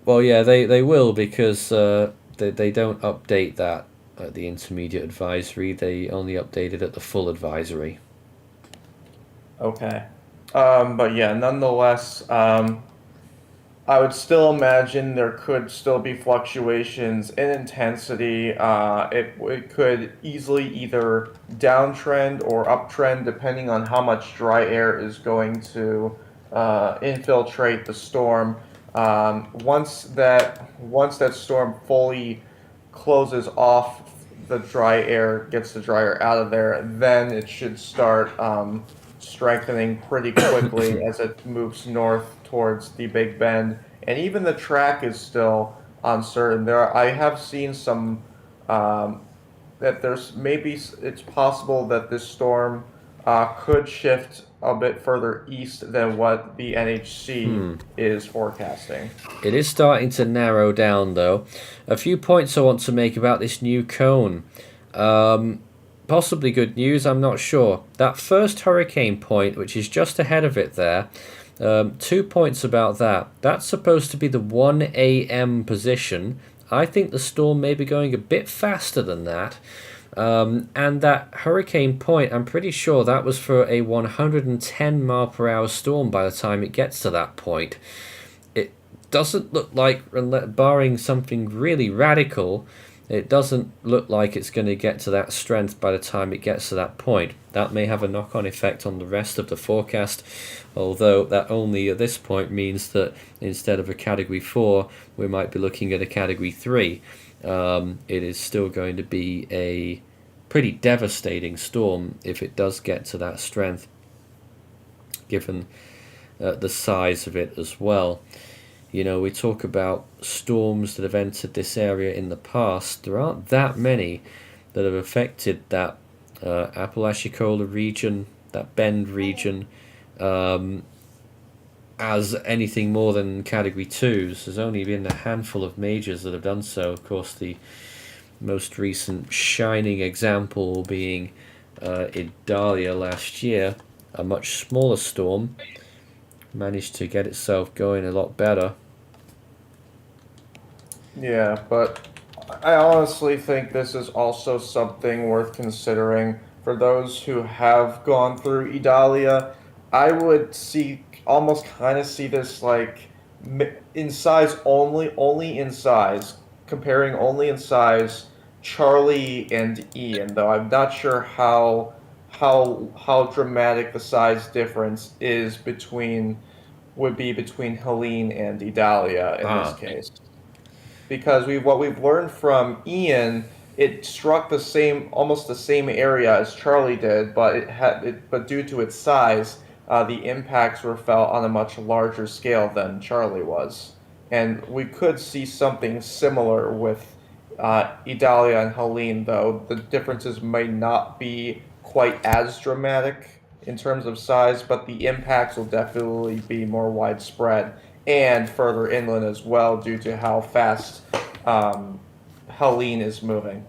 Well, yeah, they will, because they don't update that at the intermediate advisory. They only update it at the full advisory. Okay. But yeah, nonetheless, I would still imagine there could still be fluctuations in intensity. It could easily either downtrend or uptrend depending on how much dry air is going to infiltrate the storm. Once that storm fully closes off, the dry air gets the dry air out of there, then it should start strengthening pretty quickly as it moves north towards the Big Bend. And even the track is still uncertain. I have seen some that it's possible that this storm could shift a bit further east than what the NHC is forecasting. It is starting to narrow down, though. A few points I want to make about this new cone. Possibly good news, I'm not sure. That first hurricane point, which is just ahead of it there, 2 points about that. That's supposed to be the 1 a.m. position. I think the storm may be going a bit faster than that. And that hurricane point, I'm pretty sure that was for a 110 mile per hour storm by the time it gets to that point. It doesn't look like, barring something really radical, it doesn't look like it's going to get to that strength by the time it gets to that point. That may have a knock-on effect on the rest of the forecast, although that only at this point means that instead of a Category 4, we might be looking at a Category 3. It is still going to be a pretty devastating storm if it does get to that strength, given the size of it as well. You know, we talk about storms that have entered this area in the past. There aren't that many that have affected that Apalachee region, that Bend region, as anything more than Category 2s. There's only been a handful of majors that have done so. Of course, the most recent shining example being Idalia last year, a much smaller storm, managed to get itself going a lot better. Yeah, but I honestly think this is also something worth considering for those who have gone through Idalia. I would almost kind of see this like in size only in size, comparing only in size Charlie and Ian, though I'm not sure how dramatic the size difference is would be between Helene and Idalia in this case. Because what we've learned from Ian, it struck almost the same area as Charlie did, but due to its size, the impacts were felt on a much larger scale than Charlie was, and we could see something similar with Idalia and Helene, though the differences may not be quite as dramatic in terms of size, but the impacts will definitely be more widespread and further inland as well due to how fast Helene is moving.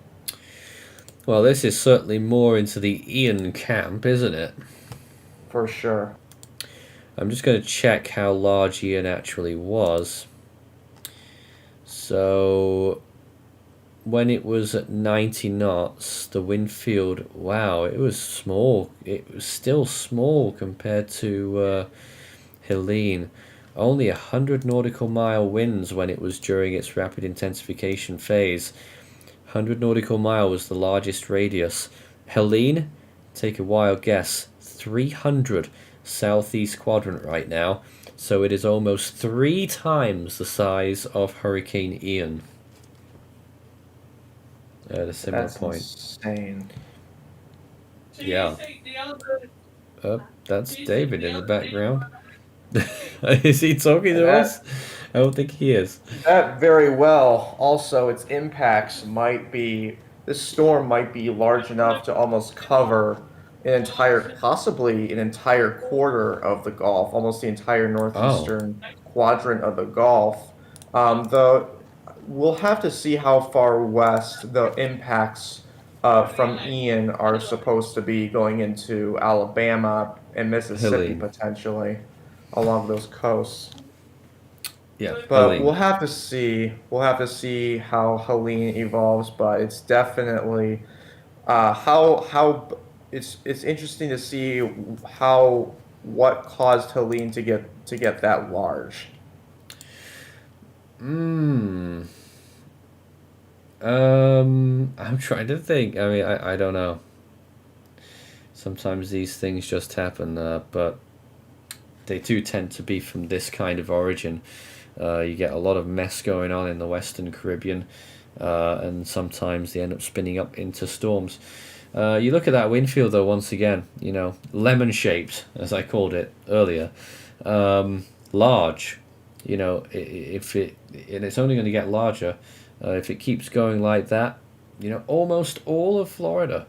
Well, this is certainly more into the Ian camp, isn't it? For sure. I'm just going to check how large Ian actually was. So, when it was at 90 knots, the wind field, wow, it was small. It was still small compared to Helene. Only 100 nautical mile winds when it was during its rapid intensification phase. 100 nautical mile was the largest radius. Helene, take a wild guess, 300 southeast quadrant right now. So it is almost 3 times the size of Hurricane Ian. At a similar point. Insane. Yeah. That's David in the background. Is he talking to us? I don't think he is. That very well. Also, its impacts this storm might be large enough to almost cover possibly an entire quarter of the Gulf, almost the entire northeastern quadrant of the Gulf. Though we'll have to see how far west the impacts from Ian are supposed to be going into Alabama and Mississippi Helene. potentially along those coasts. Yeah, but Helene. we'll have to see. We'll have to see how Helene evolves. But it's definitely it's interesting to see what caused Helene to get that large. I'm trying to think. I mean, I don't know. Sometimes these things just happen, but they do tend to be from this kind of origin. You get a lot of mess going on in the Western Caribbean, and sometimes they end up spinning up into storms. You look at that wind field, though, once again, lemon-shaped, as I called it earlier. Large, and it's only going to get larger if it keeps going like that. Almost all of Florida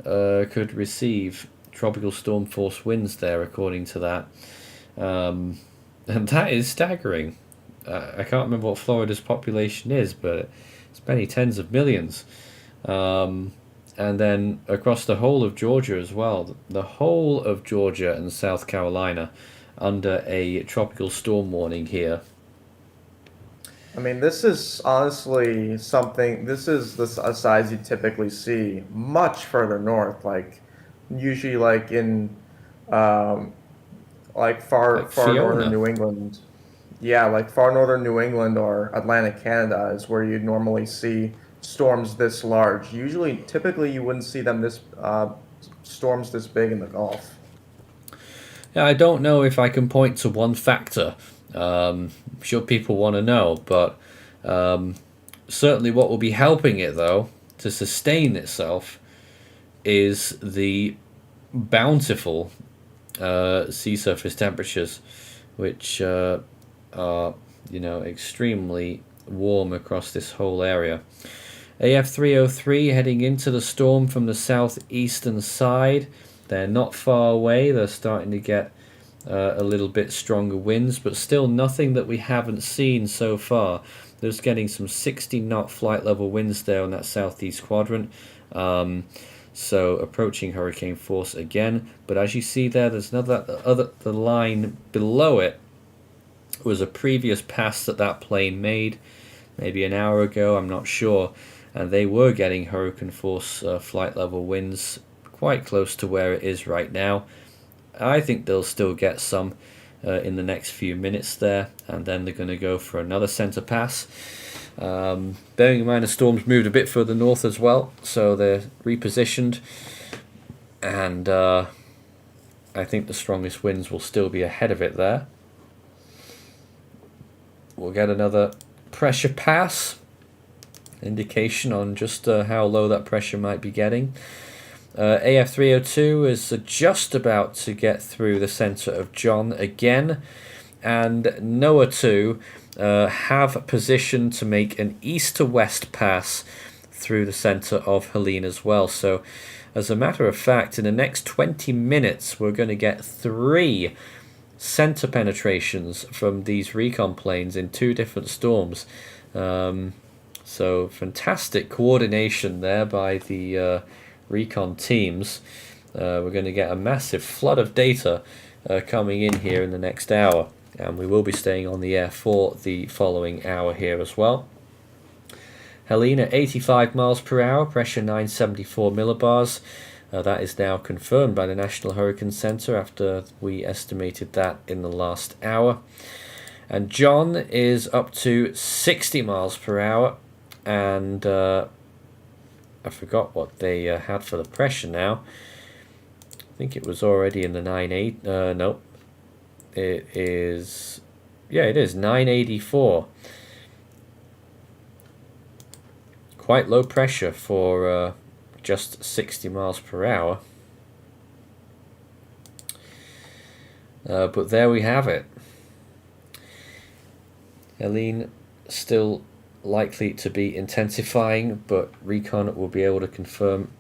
could receive tropical storm force winds there, according to that. And that is staggering. I can't remember what Florida's population is, but it's many tens of millions. And then across the whole of Georgia as well, the whole of Georgia and South Carolina under a tropical storm warning here. I mean, this is honestly something. This a size you typically see much further north, like usually like in um, like Like far northern Fiona. New England. Yeah, like far northern New England or Atlantic Canada is where you'd normally see storms this large. Usually, typically, you wouldn't see them this storms this big in the Gulf. Yeah, I don't know if I can point to one factor. I'm sure people want to know, but certainly what will be helping it, though, to sustain itself is the bountiful sea surface temperatures, which are, extremely warm across this whole area. AF303 heading into the storm from the southeastern side. They're not far away. They're starting to get a little bit stronger winds, but still nothing that we haven't seen so far. There's getting some 60 knot flight level winds there on that southeast quadrant. So approaching hurricane force again. But as you see there, there's the line below it was a previous pass that plane made maybe an hour ago, I'm not sure, and they were getting hurricane force flight level winds quite close to where it is right now. I think they'll still get some in the next few minutes there, and then they're going to go for another center pass. Bearing in mind the storm's moved a bit further north as well, so they're repositioned, and I think the strongest winds will still be ahead of it there. We'll get another pressure pass, indication on just how low that pressure might be getting. AF302 is just about to get through the center of John again, and NOAA 2 have positioned to make an east to west pass through the center of Helene as well. So as a matter of fact, in the next 20 minutes we're going to get 3 center penetrations from these Recon planes in 2 different storms. So fantastic coordination there by the Recon teams. We're going to get a massive flood of data coming in here in the next hour, and we will be staying on the air for the following hour here as well. Helene at 85 miles per hour, pressure 974 millibars. That is now confirmed by the National Hurricane Center after we estimated that in the last hour. And John is up to 60 miles per hour, and I forgot what they had for the pressure now. I think it was already in the 98. Nope. It is 984. Quite low pressure for just 60 miles per hour. But there we have it. Helene still likely to be intensifying, but Recon will be able to confirm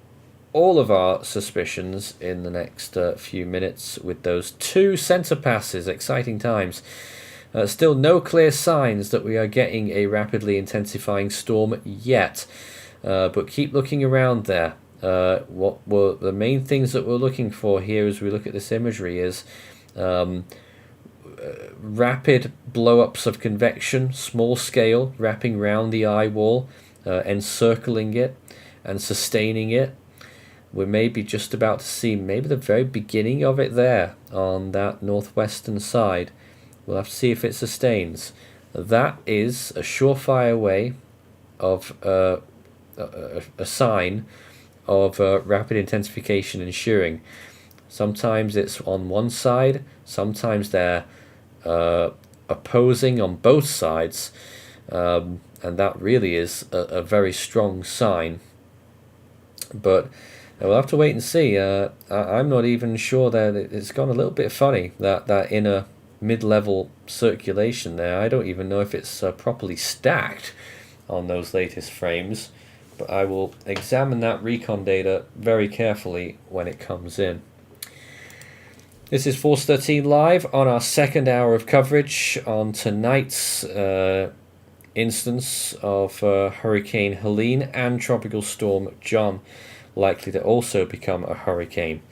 all of our suspicions in the next few minutes with those 2 center passes. Exciting times. Still no clear signs that we are getting a rapidly intensifying storm yet, but keep looking around there. What were the main things that we're looking for here as we look at this imagery is rapid blow-ups of convection, small scale, wrapping round the eye wall, encircling it and sustaining it. We may be just about to see maybe the very beginning of it there on that northwestern side. We'll have to see if it sustains. That is a surefire way of a sign of rapid intensification ensuing. Sometimes it's on one side, sometimes they're opposing on both sides, and that really is a very strong sign. But we'll have to wait and see. I'm not even sure that it's gone a little bit funny, that inner mid-level circulation there. I don't even know if it's properly stacked on those latest frames, but I will examine that Recon data very carefully when it comes in. This is Force 13 Live on our second hour of coverage on tonight's instance of Hurricane Helene and Tropical Storm John, likely to also become a hurricane.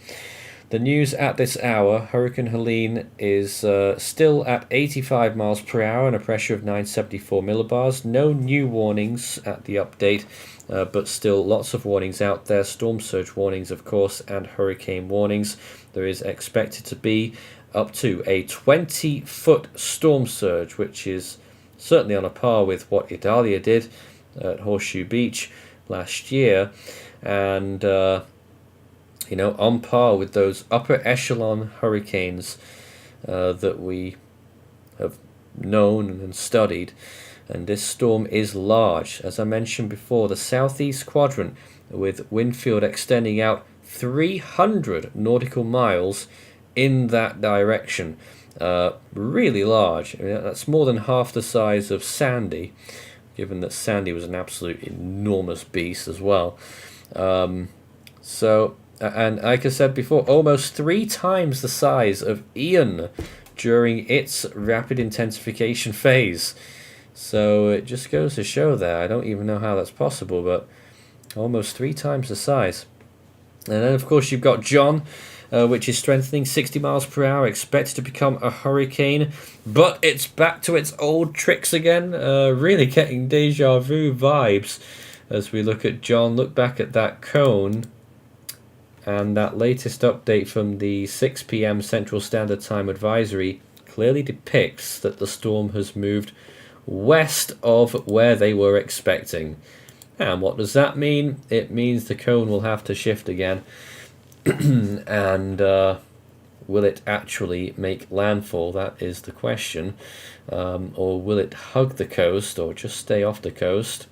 The news at this hour, Hurricane Helene is still at 85 miles per hour and a pressure of 974 millibars. No new warnings at the update, but still lots of warnings out there. Storm surge warnings, of course, and hurricane warnings. There is expected to be up to a 20-foot storm surge, which is certainly on a par with what Idalia did at Horseshoe Beach last year, and on par with those upper echelon hurricanes that we have known and studied. And this storm is large, as I mentioned before, the southeast quadrant, with wind field extending out 300 nautical miles in that direction. Really large. I mean, that's more than half the size of Sandy, given that Sandy was an absolute enormous beast as well. And like I said before, almost 3 times the size of Ian during its rapid intensification phase. So it just goes to show there. I don't even know how that's possible, but almost 3 times the size. And then, of course, you've got John, which is strengthening 60 miles per hour, expected to become a hurricane. But it's back to its old tricks again. Really getting deja vu vibes as we look at John. Look back at that cone. And that latest update from the 6 p.m. Central Standard Time advisory clearly depicts that the storm has moved west of where they were expecting. And what does that mean? It means the cone will have to shift again. And will it actually make landfall? That is the question. Or will it hug the coast or just stay off the coast?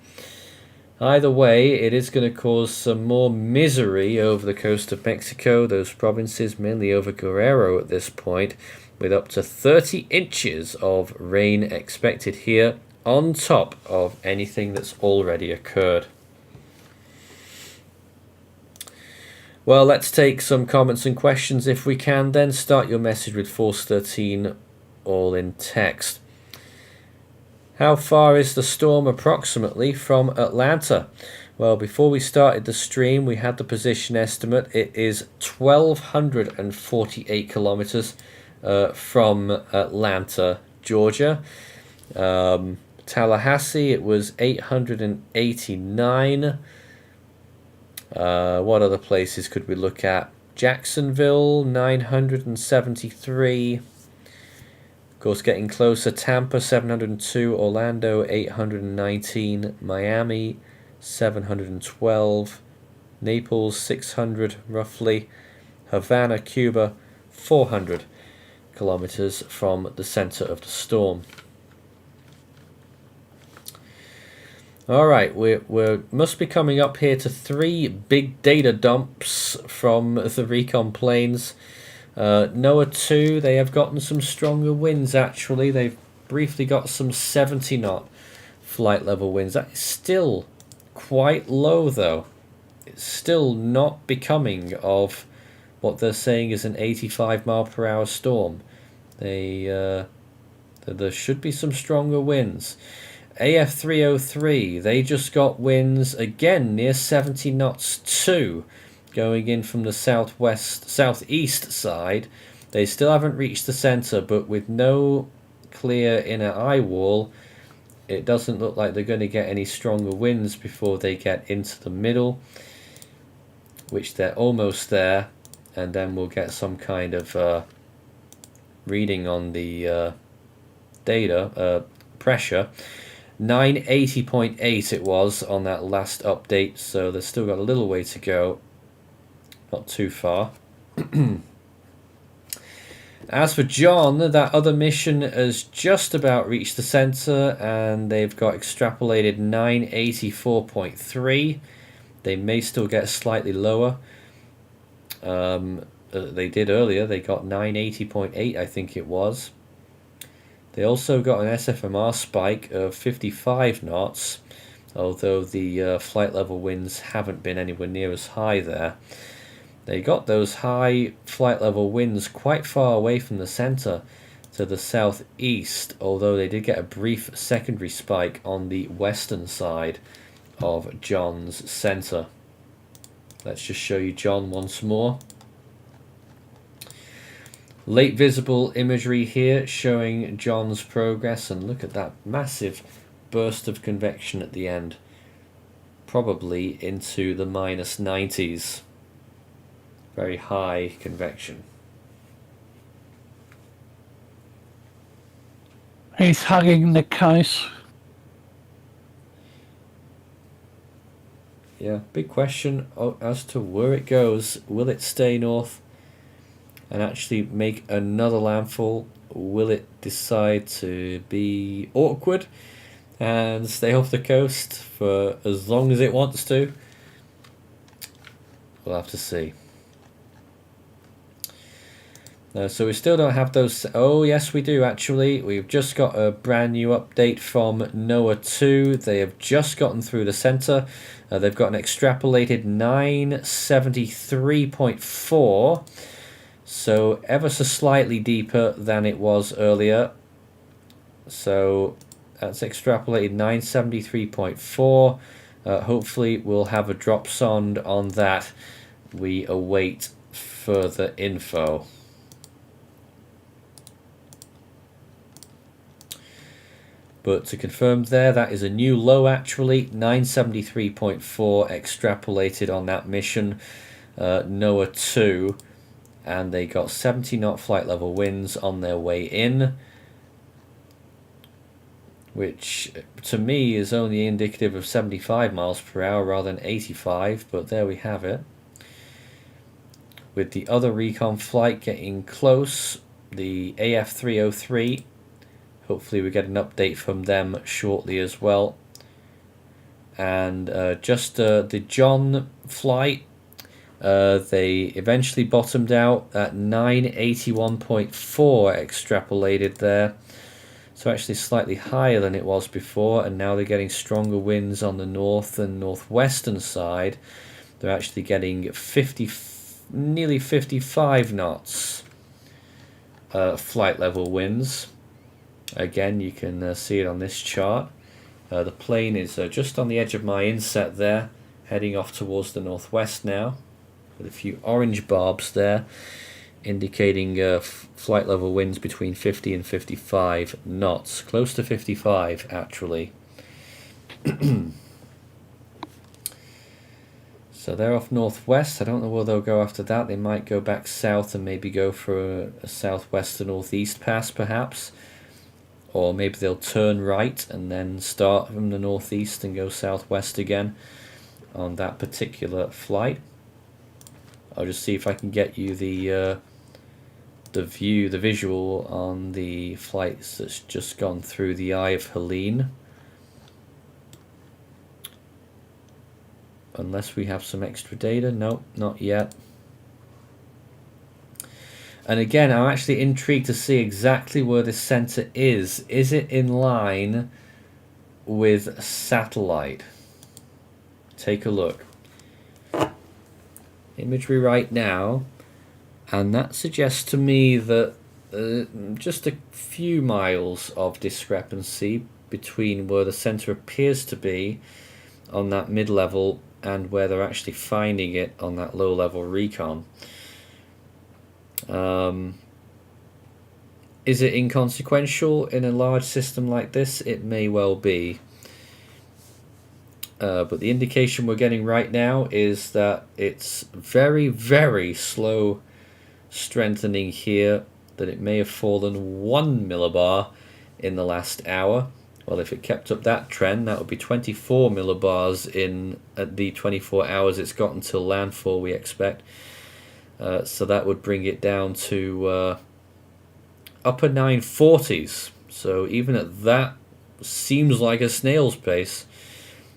Either way, it is going to cause some more misery over the coast of Mexico, those provinces, mainly over Guerrero at this point, with up to 30 inches of rain expected here, on top of anything that's already occurred. Well, let's take some comments and questions if we can, then start your message with Force 13, all in text. How far is the storm approximately from Atlanta? Well, before we started the stream, we had the position estimate. It is 1,248 kilometers from Atlanta, Georgia. Tallahassee, it was 889. What other places could we look at? Jacksonville, 973. Of course, getting closer, Tampa, 702. Orlando, 819. Miami, 712. Naples, 600 roughly. Havana, Cuba, 400 kilometers from the center of the storm. All right, we must be coming up here to 3 big data dumps from the Recon planes. NOAA 2, they have gotten some stronger winds actually. They've briefly got some 70 knot flight level winds. That is still quite low though. It's still not becoming of what they're saying is an 85 mile per hour storm. There should be some stronger winds. AF303, they just got winds again near 70 knots too, going in from the southeast side. They still haven't reached the center, but with no clear inner eye wall, it doesn't look like they're going to get any stronger winds before they get into the middle, which they're almost there, and then we'll get some kind of reading on the data pressure. 980.8 it was on that last update, so they've still got a little way to go, not too far. As for John, that other mission has just about reached the center, and they've got extrapolated 984.3. They may still get slightly lower. They did earlier, they got 980.8 I think it was. They also got an SFMR spike of 55 knots, although the flight level winds haven't been anywhere near as high there. They got those high flight level winds quite far away from the center to the southeast, although they did get a brief secondary spike on the western side of John's center. Let's just show you John once more. Late visible imagery here showing John's progress, and look at that massive burst of convection at the end. Probably into the minus 90s. Very high convection. He's hugging the coast. Yeah, big question as to where it goes. Will it stay north and actually make another landfall? Will it decide to be awkward and stay off the coast for as long as it wants to? We'll have to see. So we still don't have those. Oh yes, we do actually. We've just got a brand new update from NOAA 2. They have just gotten through the center. They've got an extrapolated 973.4, so ever so slightly deeper than it was earlier. So that's extrapolated 973.4. Hopefully we'll have a drop sond on that. We await further info. But to confirm there, that is a new low actually, 973.4 extrapolated on that mission, NOAA 2, and they got 70 knot flight level winds on their way in, which to me is only indicative of 75 miles per hour rather than 85, but there we have it. With the other Recon flight getting close, the AF303, hopefully we get an update from them shortly as well. And just the John flight, they eventually bottomed out at 981.4 extrapolated there. So actually slightly higher than it was before, and now they're getting stronger winds on the north and northwestern side. They're actually getting nearly 55 knots flight level winds. Again, you can see it on this chart. The plane is just on the edge of my inset there, heading off towards the northwest now, with a few orange barbs there, indicating flight level winds between 50 and 55 knots, close to 55 actually. So they're off northwest. I don't know where they'll go after that. They might go back south and maybe go for a southwest to northeast pass perhaps. Or maybe they'll turn right and then start from the northeast and go southwest again on that particular flight. I'll just see if I can get you the visual on the flights that's just gone through the eye of Helene. Unless we have some extra data. Nope, not yet. And again, I'm actually intrigued to see exactly where this center is. Is it in line with satellite? Take a look. Imagery right now, and that suggests to me that just a few miles of discrepancy between where the center appears to be on that mid-level and where they're actually finding it on that low-level recon. Is it inconsequential in a large system like this? It may well be. But the indication we're getting right now is that it's very, very slow strengthening here, that it may have fallen 1 millibar in the last hour. Well, if it kept up that trend, that would be 24 millibars in the 24 hours it's got until landfall, we expect. So that would bring it down to upper 940s. So even at that, seems like a snail's pace,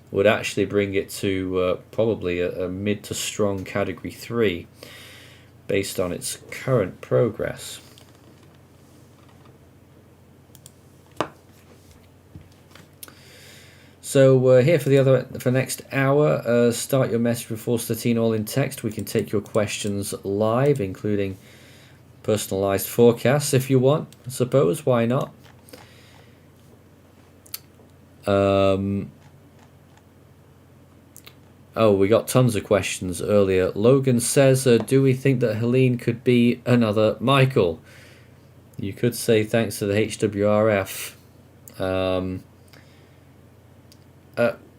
would actually bring it to probably a mid to strong category 3 based on its current progress. So here for next hour, start your message with Force 13 all in text. We can take your questions live, including personalized forecasts if you want, I suppose. Why not? Oh, we got tons of questions earlier. Logan says, do we think that Helene could be another Michael? You could say thanks to the HWRF.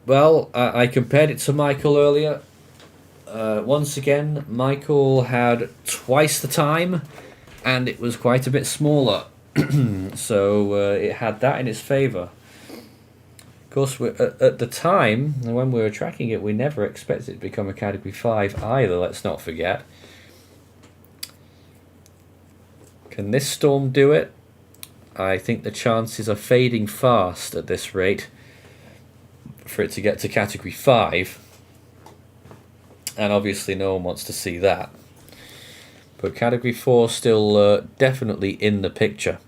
Well, I compared it to Michael earlier. Once again, Michael had twice the time, and it was quite a bit smaller. So it had that in its favour. Of course, at the time, when we were tracking it, we never expected it to become a Category 5 either, let's not forget. Can this storm do it? I think the chances are fading fast at this rate for it to get to Category 5. And obviously no one wants to see that. But Category 4 still definitely in the picture.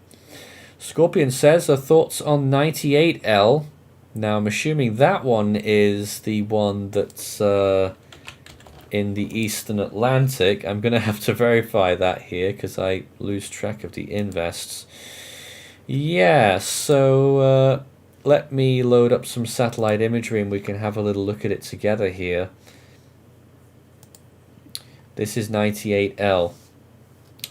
Scorpion says, thoughts on 98L? Now I'm assuming that one is the one that's in the Eastern Atlantic. I'm going to have to verify that here because I lose track of the invests. Yeah, so let me load up some satellite imagery and we can have a little look at it together here. This is 98L.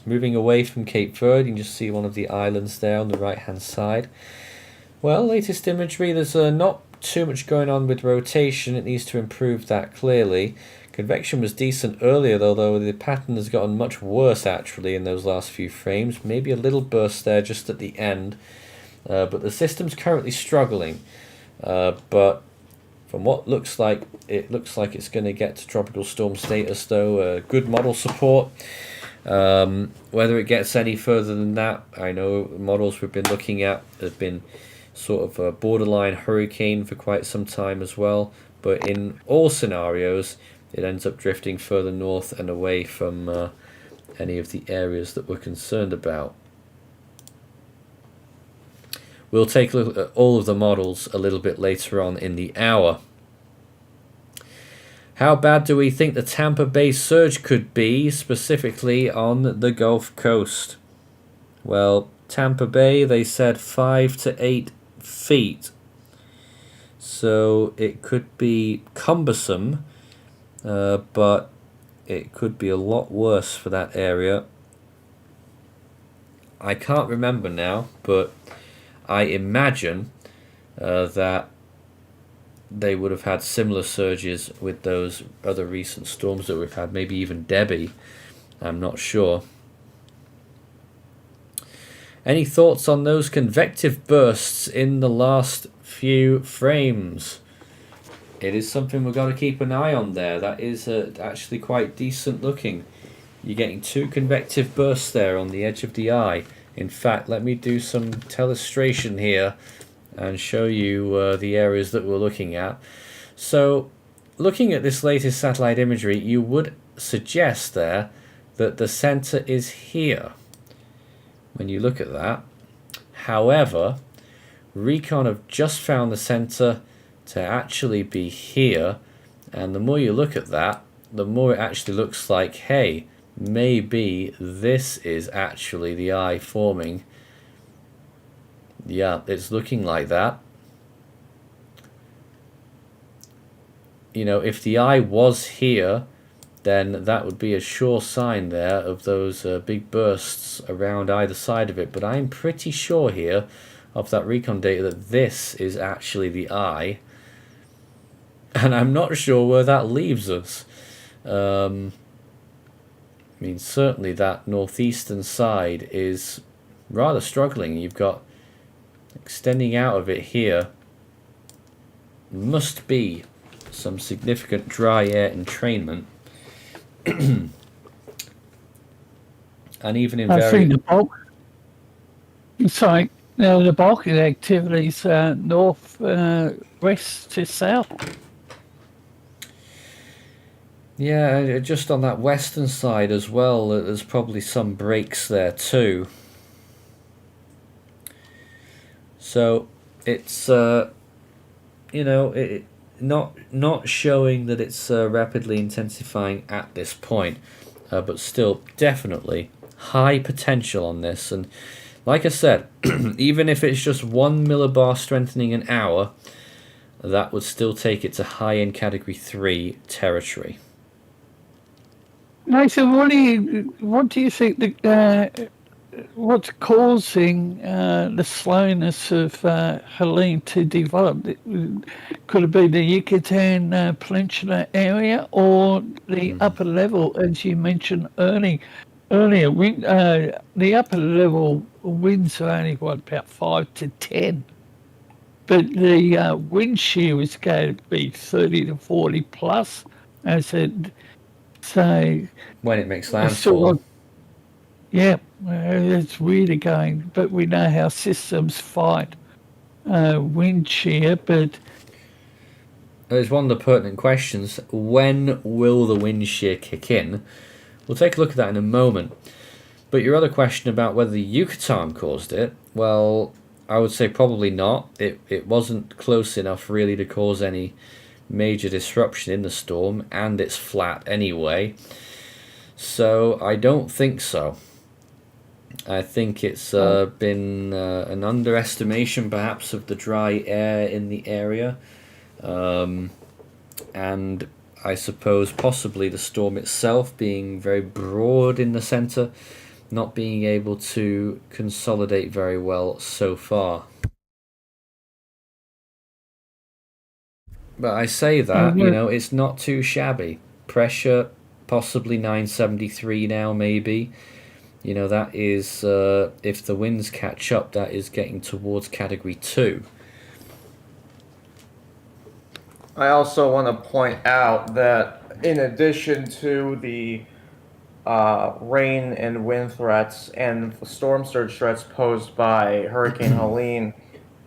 Moving away from Cape Verde, you can just see one of the islands there on the right hand side. Well, latest imagery, there's not too much going on with rotation. It needs to improve that clearly. Convection was decent earlier though the pattern has gotten much worse actually in those last few frames. Maybe a little burst there just at the end. But the system's currently struggling. But from what looks like, it looks like it's going to get to tropical storm status though. Good model support. Whether it gets any further than that, I know models we've been looking at have been sort of a borderline hurricane for quite some time as well. But in all scenarios, it ends up drifting further north and away from any of the areas that we're concerned about. We'll take a look at all of the models a little bit later on in the hour. How bad do we think the Tampa Bay surge could be, specifically on the Gulf Coast? Well, Tampa Bay, they said 5 to 8 feet. So it could be cumbersome, but it could be a lot worse for that area. I can't remember now, but I imagine that they would have had similar surges with those other recent storms that we've had, maybe even Debbie. I'm not sure. Any thoughts on those convective bursts in the last few frames? It is something we've got to keep an eye on there. That is actually quite decent looking. You're getting 2 convective bursts there on the edge of the eye. In fact, let me do some telestration here and show you the areas that we're looking at. So, looking at this latest satellite imagery, you would suggest there that the center is here when you look at that. However, Recon have just found the center to actually be here, and the more you look at that, the more it actually looks like, hey, maybe this is actually the eye forming. Yeah, it's looking like that. You know, if the eye was here, then that would be a sure sign there of those big bursts around either side of it. But I'm pretty sure here of that Recon data that this is actually the eye. And I'm not sure where that leaves us. I mean, certainly that northeastern side is rather struggling. You've got extending out of it here must be some significant dry air entrainment. And even in I think the bulk. Sorry, now the bulk of the activities north, west to south. Yeah, just on that western side as well, there's probably some breaks there too. So it's you know, it not showing that it's rapidly intensifying at this point, but still definitely high potential on this. And like I said, even if it's just 1 millibar strengthening an hour, that would still take it to high-end Category 3 territory. Nathan, what do you think what's causing the slowness of Helene to develop? Could it be the Yucatan Peninsula area or the upper level, as you mentioned earlier? The upper level winds are only about 5 to 10, but the wind shear is going to be 30 to 40 plus. As it so When it makes still landfall. got- yeah, it's weird again, but we know how systems fight wind shear, but It's one of the pertinent questions. When will the wind shear kick in? We'll take a look at that in a moment. But your other question about whether the Yucatan caused it, well, I would say probably not. It wasn't close enough really to cause any major disruption in the storm, and it's flat anyway. So I don't think so. I think it's been an underestimation perhaps of the dry air in the area. And I suppose possibly the storm itself being very broad in the centre, not being able to consolidate very well so far. But I say that, you know, it's not too shabby. Pressure, possibly 973 now, maybe. You know, that is, if the winds catch up, that is getting towards Category 2. I also want to point out that in addition to the rain and wind threats and storm surge threats posed by Hurricane Helene,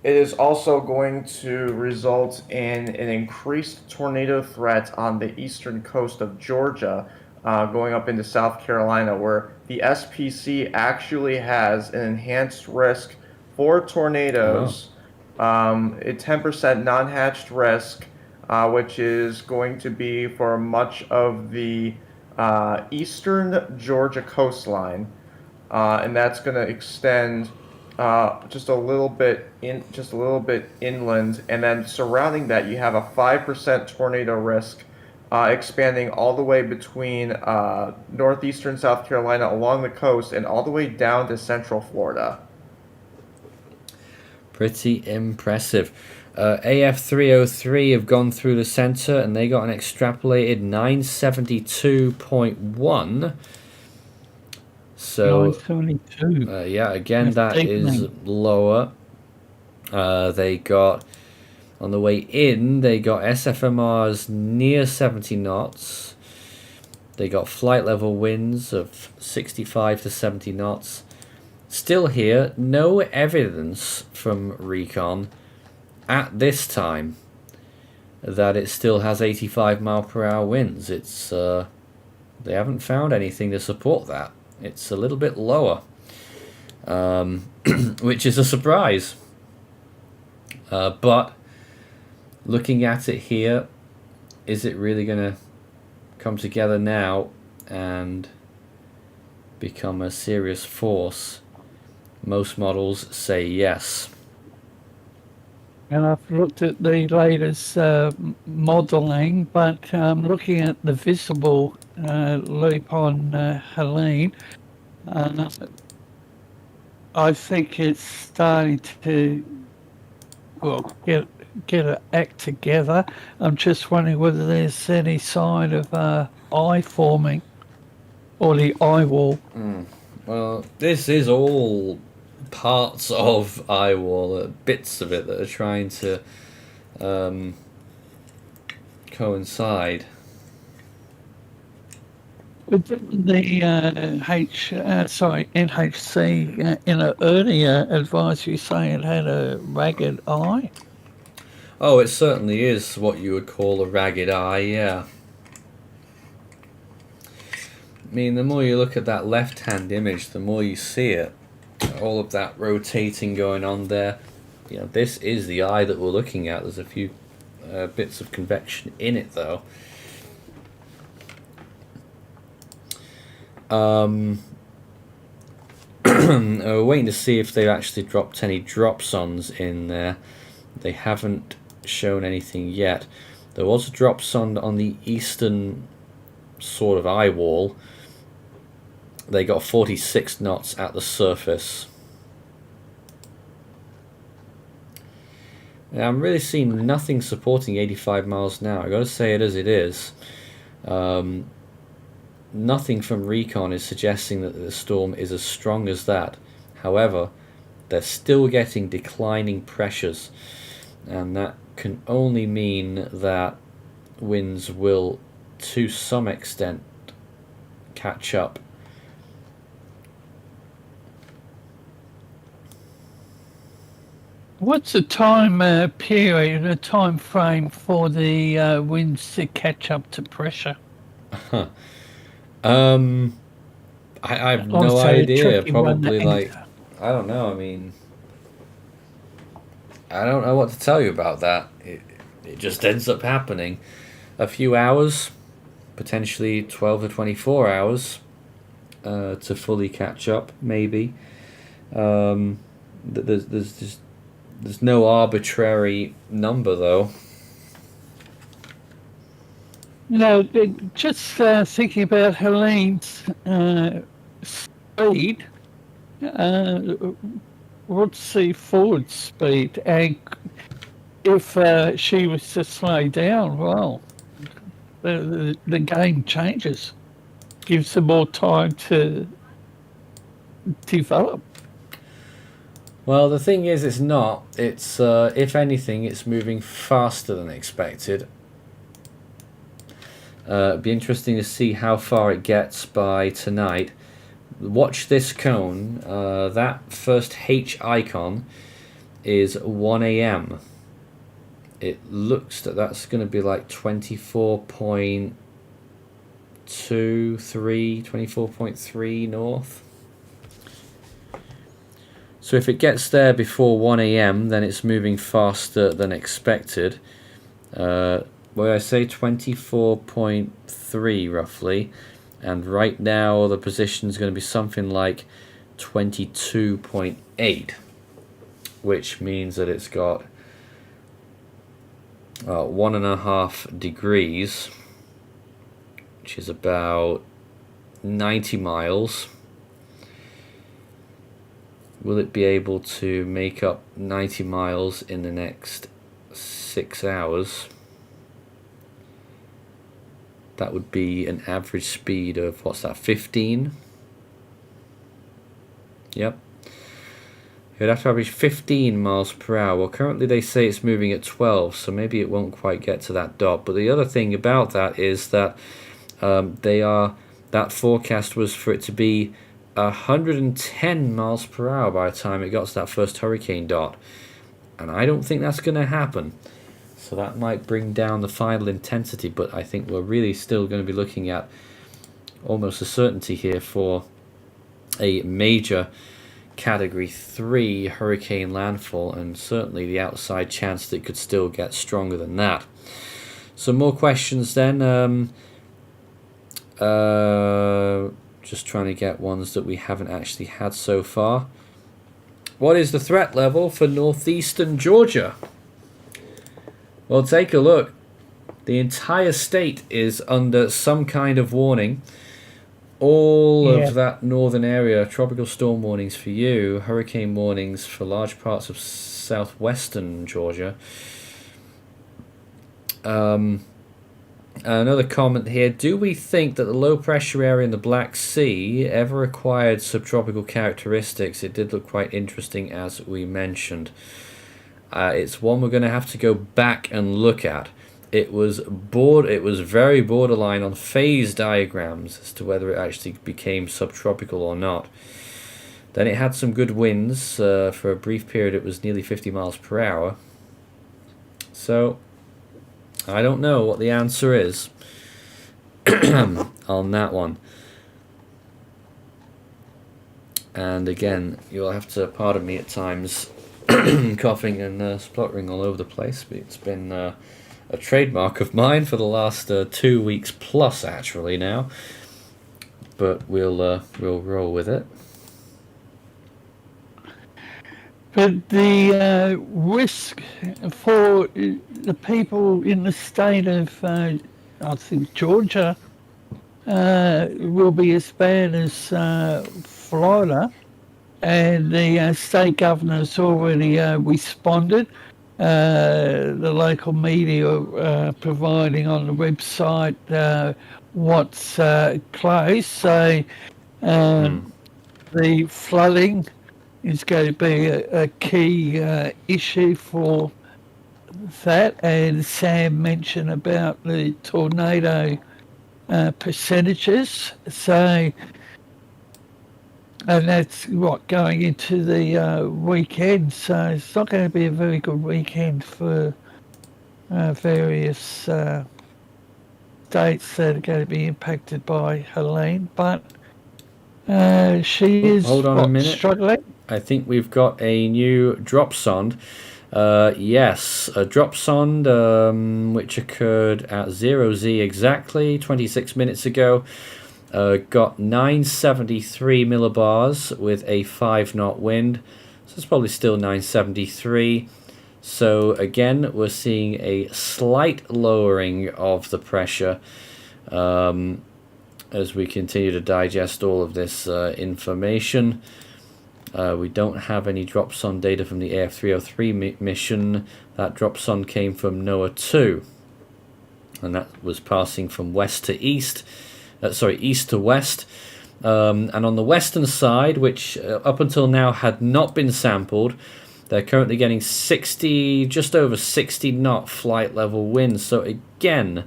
it is also going to result in an increased tornado threat on the eastern coast of Georgia, going up into South Carolina, where the SPC actually has an enhanced risk for tornadoes, a 10% non-hatched risk, which is going to be for much of the eastern Georgia coastline, and that's going to extend just a little bit inland, and then surrounding that you have a 5% tornado risk, expanding all the way between northeastern South Carolina along the coast and all the way down to central Florida. Pretty impressive. AF303 have gone through the center and they got an extrapolated 972.1. So 972. yeah, again, That's that is lower. They got, on the way in, they got SFMRs near 70 knots. They got flight level winds of 65 to 70 knots. Still here, no evidence from Recon at this time that it still has 85 mile per hour winds. It's they haven't found anything to support that. It's a little bit lower, which is a surprise. But looking at it here, is it really going to come together now and become a serious force? Most models say yes. And I've looked at the latest modelling, but looking at the visible loop on Helene, I think it's starting to get an act together. I'm just wondering whether there's any sign of eye forming or the eye wall. Well, this is all parts of eye wall, bits of it that are trying to coincide. But didn't the NHC in an earlier advisory say it had a ragged eye? Oh, it certainly is what you would call a ragged eye, yeah. I mean, the more you look at that left-hand image, the more you see it. All of that rotating going on there. You know, this is the eye that we're looking at. There's a few bits of convection in it, though. We're waiting to see if they've actually dropped any drop-ons in there. They haven't shown anything yet. There was drops on the eastern sort of eye wall. They got 46 knots at the surface. Now, I'm really seeing nothing supporting 85 miles an hour. I got to say it as it is. Nothing from Recon is suggesting that the storm is as strong as that. However, they're still getting declining pressures, and that can only mean that winds will, to some extent, catch up. What's the time period, a time frame for the winds to catch up to pressure? I have no idea. Probably like, I don't know. I mean, I don't know what to tell you about that. It just ends up happening. A few hours, potentially 12 to 24 hours to fully catch up, maybe. There's no arbitrary number, though. No, just thinking about Helene's speed, what's the forward speed? And if she was to slow down, well, the game changes. Gives them more time to develop. Well, the thing is, it's not. It's, if anything, it's moving faster than expected. It'd be interesting to see how far it gets by tonight. Watch this cone. That first H icon is 1 a.m. It looks that's going to be like 24.23, 24.3 north. So if it gets there before 1 a.m., then it's moving faster than expected. Well, I say 24.3 roughly, and right now the position is going to be something like 22.8, which means that it's got 1.5 degrees, which is about 90 miles. Will it be able to make up 90 miles in the next 6 hours? That would be an average speed of, what's that, 15? Yep. You'd have to average 15 miles per hour. Well, currently they say it's moving at 12, so maybe it won't quite get to that dot. But the other thing about that is that that forecast was for it to be 110 miles per hour by the time it got to that first hurricane dot, and I don't think that's going to happen. So that might bring down the final intensity, but I think we're really still going to be looking at almost a certainty here for a major Category 3 hurricane landfall, and certainly the outside chance that it could still get stronger than that. Some more questions then. Just trying to get ones that we haven't actually had so far. What is the threat level for northeastern Georgia? Well, take a look. The entire state is under some kind of warning. All of that northern area, tropical storm warnings for you, hurricane warnings for large parts of southwestern Georgia. Another comment here. Do we think that the low pressure area in the Black Sea ever acquired subtropical characteristics? It did look quite interesting, as we mentioned. It's one we're going to have to go back and look at. It was very borderline on phase diagrams as to whether it actually became subtropical or not. Then it had some good winds. For a brief period it was nearly 50 miles per hour. So I don't know what the answer is on that one. And again, you'll have to pardon me at times, coughing and spluttering all over the place. But it's been a trademark of mine for the last 2 weeks plus, actually now. But we'll roll with it. But the risk for the people in the state of, I think, Georgia, will be as bad as Florida. And the state governor's already responded. The local media providing on the website what's close. So the flooding is going to be a key issue for that. And Sam mentioned about the tornado percentages. So, and that's what going into the weekend. So it's not going to be a very good weekend for various states that are going to be impacted by Helene. But she is Hold on a minute. struggling. I think we've got a new drop sonde. Yes, a drop sonde which occurred at 0Z exactly 26 minutes ago. Got 973 millibars with a 5-knot wind. So it's probably still 973. So again, we're seeing a slight lowering of the pressure as we continue to digest all of this information. We don't have any drop sonde data from the AF303 mission. That drop sonde came from NOAA 2, and that was passing from west to east. East to west. And on the western side, which up until now had not been sampled, they're currently getting just over 60 knot flight level winds. So again,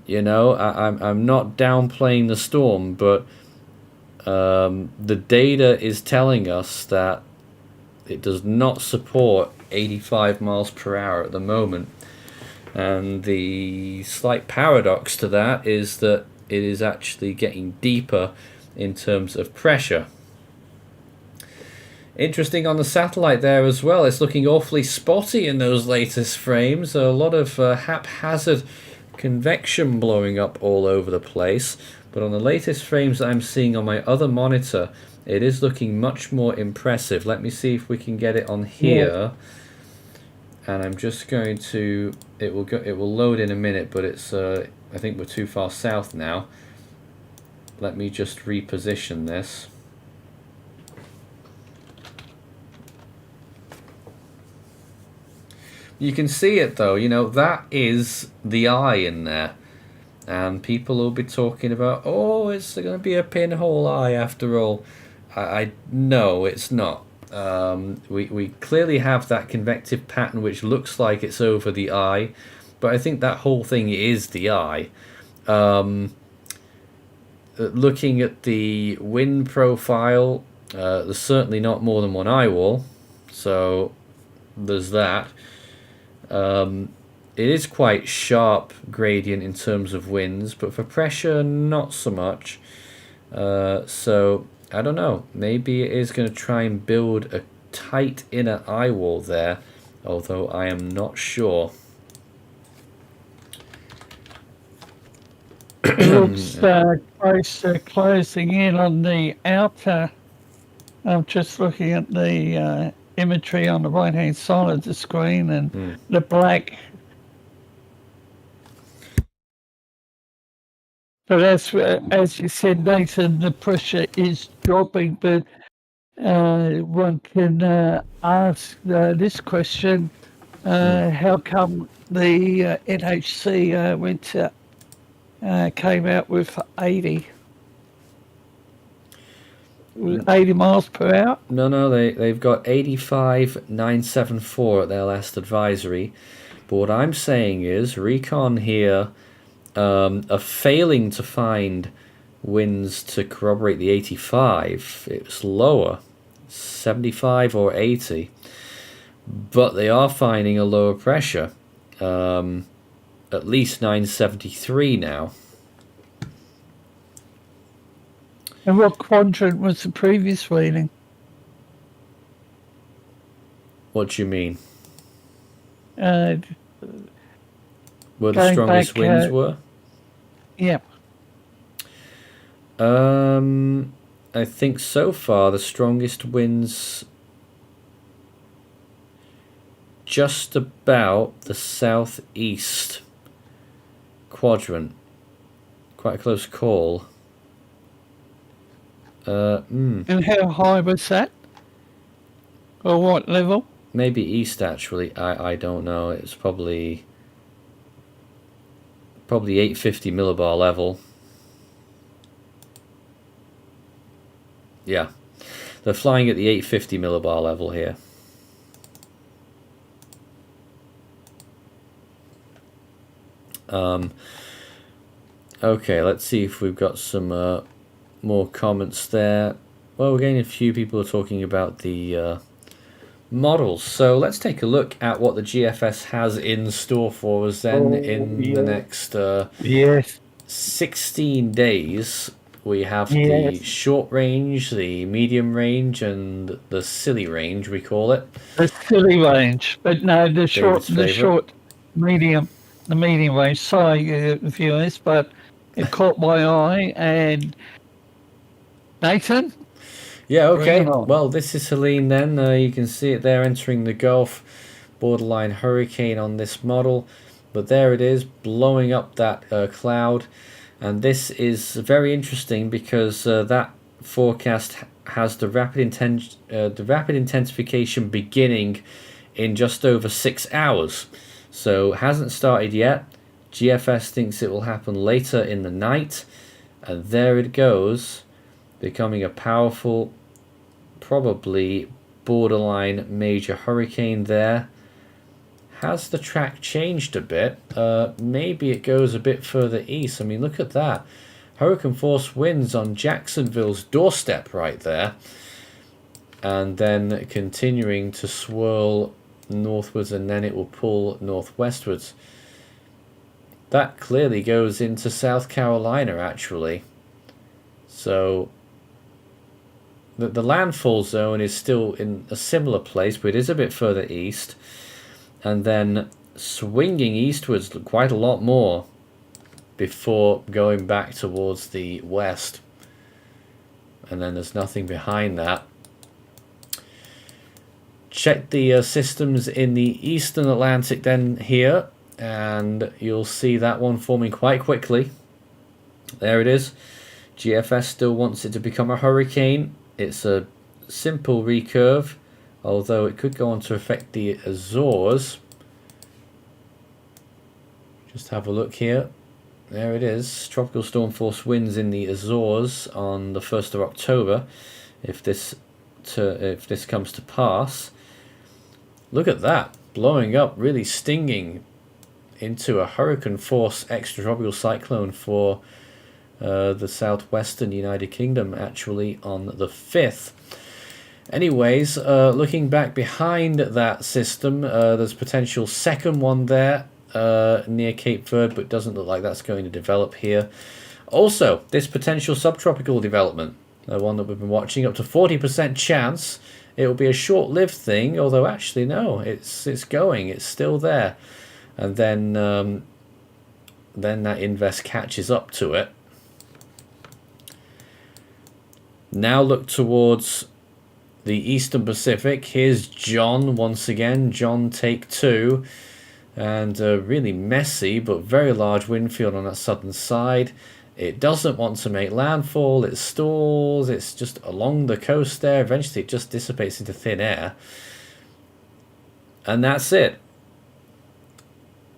you know, I'm not downplaying the storm, but the data is telling us that it does not support 85 miles per hour at the moment. And the slight paradox to that is that it is actually getting deeper in terms of pressure. Interesting on the satellite there as well. It's looking awfully spotty in those latest frames. A lot of haphazard convection blowing up all over the place. But on the latest frames that I'm seeing on my other monitor, it is looking much more impressive. Let me see if we can get it on here. And I'm just going to... It will load in a minute, but it's... I think we're too far south now. Let me just reposition this. You can see it though, you know, that is the eye in there. And people will be talking about, oh, it's going to be a pinhole eye after all. No, it's not. We clearly have that convective pattern which looks like it's over the eye, but I think that whole thing is the eye. Looking at the wind profile, there's certainly not more than one eye wall, so there's that. It is quite sharp gradient in terms of winds, but for pressure, not so much. So, I don't know. Maybe it is going to try and build a tight inner eye wall there, although I am not sure. It looks close to closing in on the outer. I'm just looking at the imagery on the right-hand side of the screen, and the black. So that's, as you said, Nathan, the pressure is dropping, but one can ask this question, how come the NHC came out with 80 miles per hour? No, they've got 85,974 at their last advisory. But what I'm saying is, Recon here are failing to find winds to corroborate the 85. It's lower, 75 or 80. But they are finding a lower pressure, at least 973 now. And what quadrant was the previous reading? What do you mean? Where the strongest winds were? Yeah. I think so far the strongest winds just about the southeast quadrant. Quite a close call. And how high was that? Or what level? Maybe east, actually. I don't know. It's probably 850 millibar level. Yeah. They're flying at the 850 millibar level here. Okay, let's see if we've got some more comments there. Well, we're getting a few people talking about the models. So let's take a look at what the GFS has in store for us then in the next Yes. 16 days. We have Yes. the short range, the medium range, and the silly range, we call it. The silly range, but no, the short, medium range. Sorry, viewers, but it caught my eye. And Nathan? Yeah, okay. Bring it on. Well, this is Helene then. You can see it there entering the Gulf, borderline hurricane on this model. But there it is, blowing up that cloud. And this is very interesting because that forecast has the rapid intensification beginning in just over 6 hours. So it hasn't started yet. GFS thinks it will happen later in the night. And there it goes, becoming a powerful, probably borderline major hurricane there. Has the track changed a bit? Maybe it goes a bit further east. I mean, look at that. Hurricane force winds on Jacksonville's doorstep right there. And then continuing to swirl northwards, and then it will pull northwestwards. That clearly goes into South Carolina, actually. So the landfall zone is still in a similar place, but it is a bit further east. And then swinging eastwards quite a lot more before going back towards the west. And then there's nothing behind that. Check the systems in the eastern Atlantic then here, and you'll see that one forming quite quickly. There it is. GFS still wants it to become a hurricane. It's a simple recurve, although it could go on to affect the Azores. Just have a look here. There it is. Tropical storm force winds in the Azores on the 1st of October. If this comes to pass. Look at that. Blowing up, really stinging into a hurricane force extratropical cyclone for the southwestern United Kingdom, actually, on the 5th. Anyways, looking back behind that system, there's potential second one there near Cape Verde, but doesn't look like that's going to develop here. Also, this potential subtropical development, the one that we've been watching, up to 40% chance it will be a short-lived thing, although actually no, it's going, it's still there. And then that invest catches up to it. Now look towards the Eastern Pacific. Here's John once again. John take 2. And really messy but very large wind field on that southern side. It doesn't want to make landfall. It stalls. It's just along the coast there. Eventually it just dissipates into thin air. And that's it.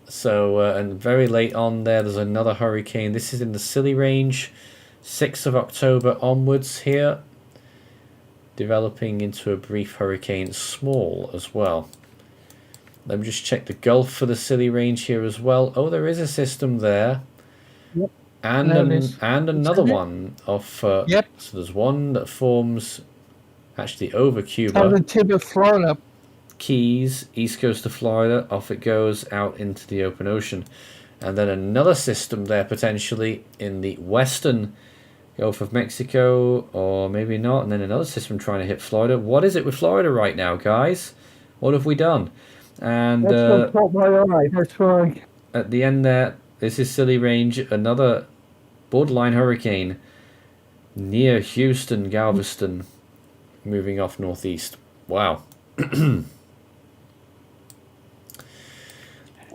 So, and very late on there's another hurricane. This is in the Scilly range. 6th of October onwards here. Developing into a brief hurricane small as well. Let me just check the Gulf for the Scilly range here as well. Oh, there is a system there. Yep. And another one off. Yep. So there's one that forms actually over Cuba. On the tip of Florida. Keys, east coast of Florida. Off it goes out into the open ocean. And then another system there potentially in the western Gulf of Mexico, or maybe not. And then another system trying to hit Florida. What is it with Florida right now, guys? What have we done? And That's what caught my eye. That's right. At the end there, this is Scilly range, another borderline hurricane near Houston, Galveston, moving off northeast. Wow.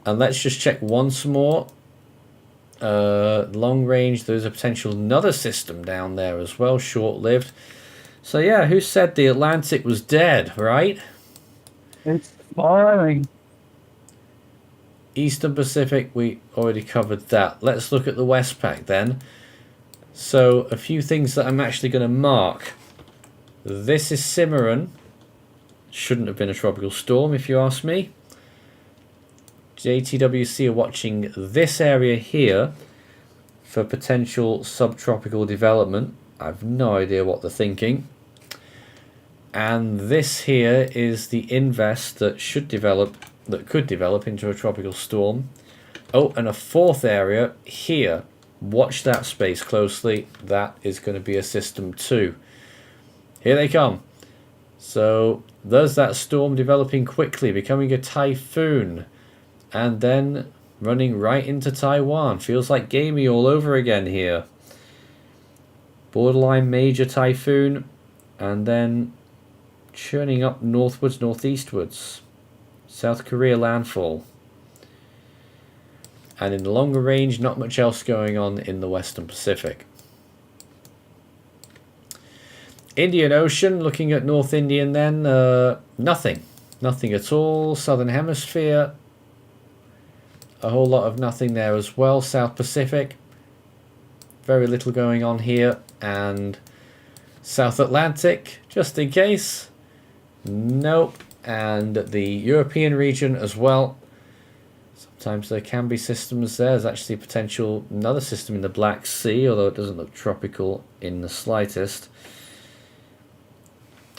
And let's just check once more. Long range, there's a potential another system down there as well, short-lived. So yeah, who said the Atlantic was dead, right? It's firing. Eastern Pacific, we already covered that. Let's look at the Westpac then. So a few things that I'm actually going to mark. This is Cimarron. Shouldn't have been a tropical storm if you ask me. JTWC are watching this area here for potential subtropical development. I've no idea what they're thinking. And this here is the invest that should develop, that could develop into a tropical storm. Oh, and a fourth area here. Watch that space closely. That is going to be a system 2. Here they come. So there's that storm developing quickly, becoming a typhoon. And then running right into Taiwan. Feels like gamey all over again here. Borderline major typhoon. And then churning up northwards, northeastwards. South Korea landfall. And in the longer range, not much else going on in the Western Pacific. Indian Ocean, looking at North Indian then, nothing. Nothing at all. Southern Hemisphere, a whole lot of nothing there as well. South Pacific, very little going on here. And South Atlantic, just in case. Nope. And the European region as well. Sometimes there can be systems there. There's actually potential another system in the Black Sea, although it doesn't look tropical in the slightest.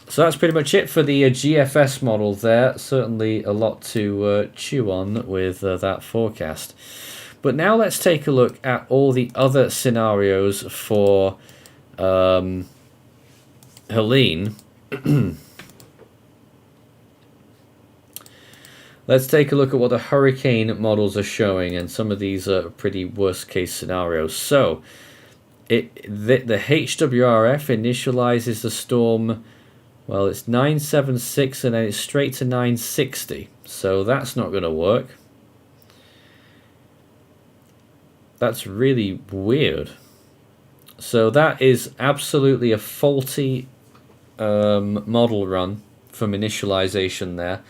So that's pretty much it for the GFS model there. Certainly a lot to chew on with that forecast. But now let's take a look at all the other scenarios for Helene. Let's take a look at what the hurricane models are showing, and some of these are pretty worst case scenarios. So the HWRF initializes the storm, well, it's 976 and then it's straight to 960. So that's not going to work. That's really weird. So that is absolutely a faulty model run from initialization there.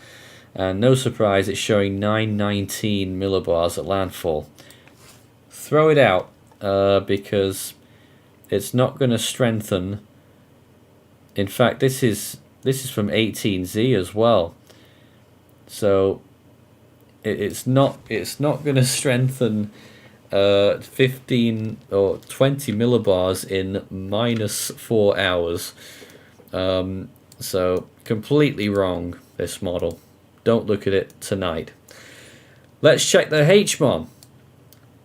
And no surprise, it's showing 919 millibars at landfall. Throw it out because it's not going to strengthen. In fact, this is from 18Z as well. So it's not going to strengthen 15 or 20 millibars in -4 hours. So completely wrong, this model. Don't look at it tonight. Let's check the HMOM.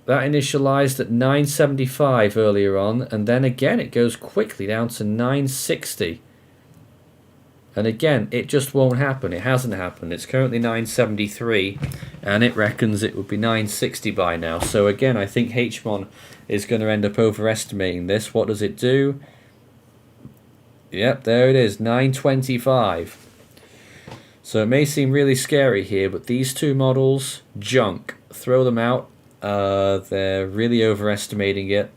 That initialized at 975 earlier on, and then again it goes quickly down to 960. And again, it just won't happen. It hasn't happened. It's currently 973, and it reckons it would be 960 by now. So again, I think HMON is going to end up overestimating this. What does it do? Yep, there it is, 925. So it may seem really scary here, but these two models, junk. Throw them out. They're really overestimating it.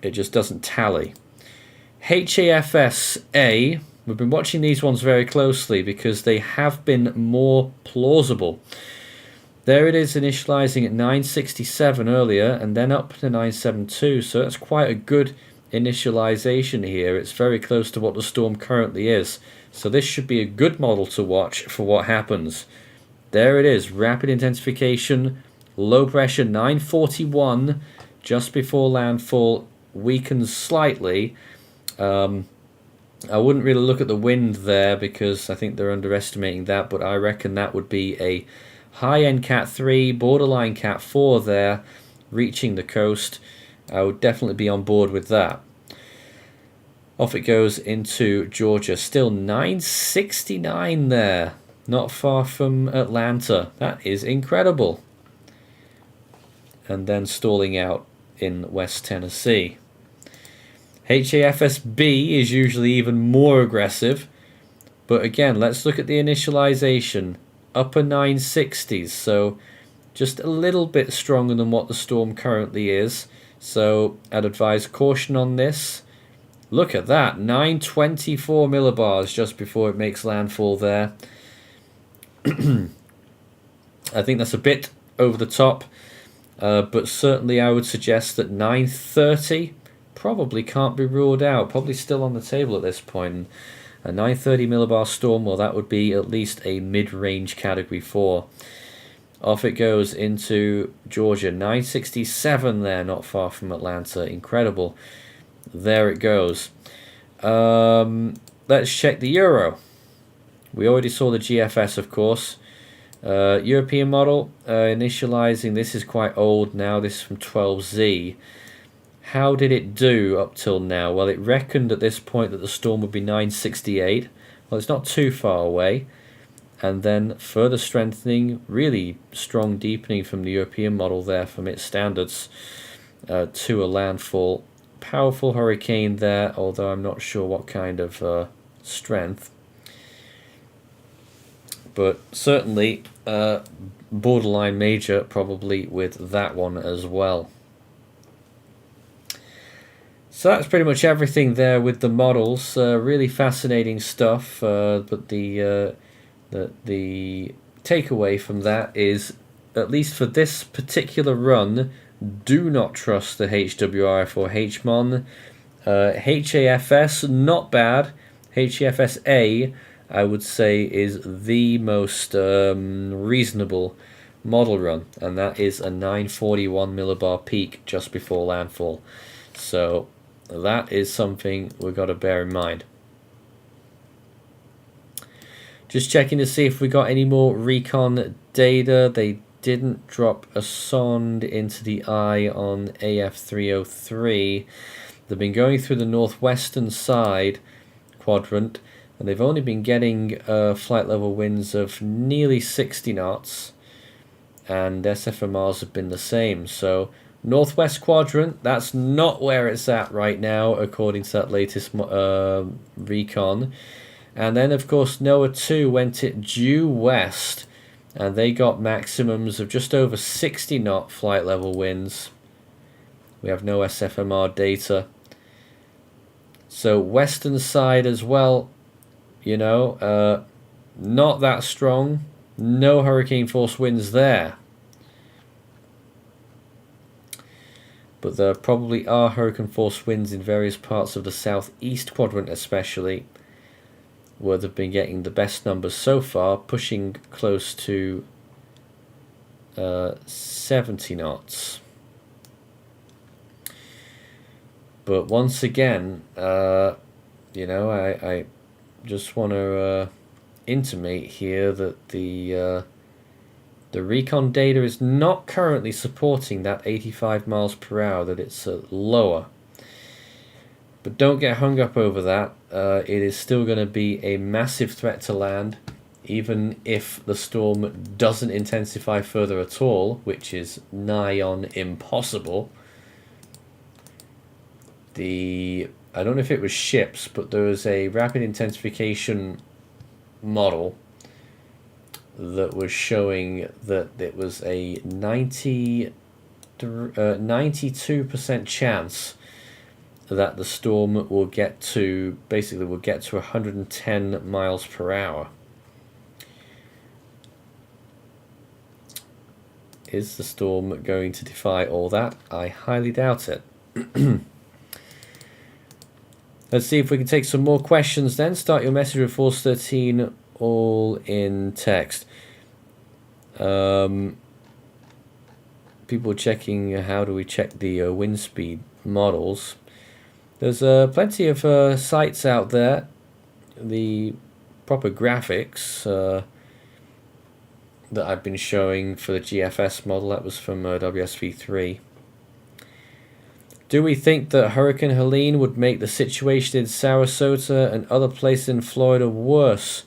It just doesn't tally. HAFS-A, we've been watching these ones very closely because they have been more plausible. There it is initializing at 967 earlier and then up to 972. So that's quite a good initialization here. It's very close to what the storm currently is. So this should be a good model to watch for what happens. There it is, rapid intensification, low pressure 941 just before landfall, weakens slightly. I wouldn't really look at the wind there because I think they're underestimating that, but I reckon that would be a high-end Cat 3, borderline Cat 4 there, reaching the coast. I would definitely be on board with that. Off it goes into Georgia. Still 969 there. Not far from Atlanta. That is incredible. And then stalling out in West Tennessee. HAFS-B is usually even more aggressive. But again, let's look at the initialization. upper 960s, so just a little bit stronger than what the storm currently is. So I'd advise caution on this. Look at that, 924 millibars just before it makes landfall there. I think that's a bit over the top, but certainly I would suggest that 930 probably can't be ruled out, probably still on the table at this point. A 930 millibar storm, well, that would be at least a mid-range category 4. Off it goes into Georgia, 967 there, not far from Atlanta, incredible. There it goes. Let's check the Euro. We already saw the GFS, of course. European model, initializing, this is quite old now, this is from 12Z. How did it do up till now? Well, it reckoned at this point that the storm would be 968. Well, it's not too far away. And then further strengthening, really strong deepening from the European model there from its standards to a landfall. Powerful hurricane there, although I'm not sure what kind of strength. But certainly borderline major probably with that one as well. So that's pretty much everything there with the models. Really fascinating stuff. But the takeaway from that is, at least for this particular run, do not trust the HWRF or HMON. HAFS, not bad. HAFS-A, I would say, is the most reasonable model run, and that is a 941 millibar peak just before landfall. So that is something we've got to bear in mind. Just checking to see if we got any more Recon data. They didn't drop a sonde into the eye on AF303. They've been going through the northwestern side quadrant, and they've only been getting flight level winds of nearly 60 knots, and SFMRs have been the same. So northwest quadrant, that's not where it's at right now according to that latest Recon. And then of course NOAA 2 went it due west, and they got maximums of just over 60 knot flight level winds. We have no SFMR data. So western side as well, you know, not that strong. No hurricane force winds there. But there probably are hurricane force winds in various parts of the southeast quadrant especially, where they've been getting the best numbers so far, pushing close to 70 knots. But once again, you know, I just want to intimate here that the Recon data is not currently supporting that 85 miles per hour, that it's lower. But don't get hung up over that. It is still going to be a massive threat to land, even if the storm doesn't intensify further at all, which is nigh on impossible. I don't know if it was ships, but there was a rapid intensification model that was showing that it was a 92% chance that the storm will get to, basically will get to 110 miles per hour. Is the storm going to defy all that? I highly doubt it. Let's see if we can take some more questions then. Start your message with Force 13 all in text. People checking how do we check the wind speed models. There's plenty of sites out there. The proper graphics that I've been showing for the GFS model, that was from WSV3. Do we think that Hurricane Helene would make the situation in Sarasota and other places in Florida worse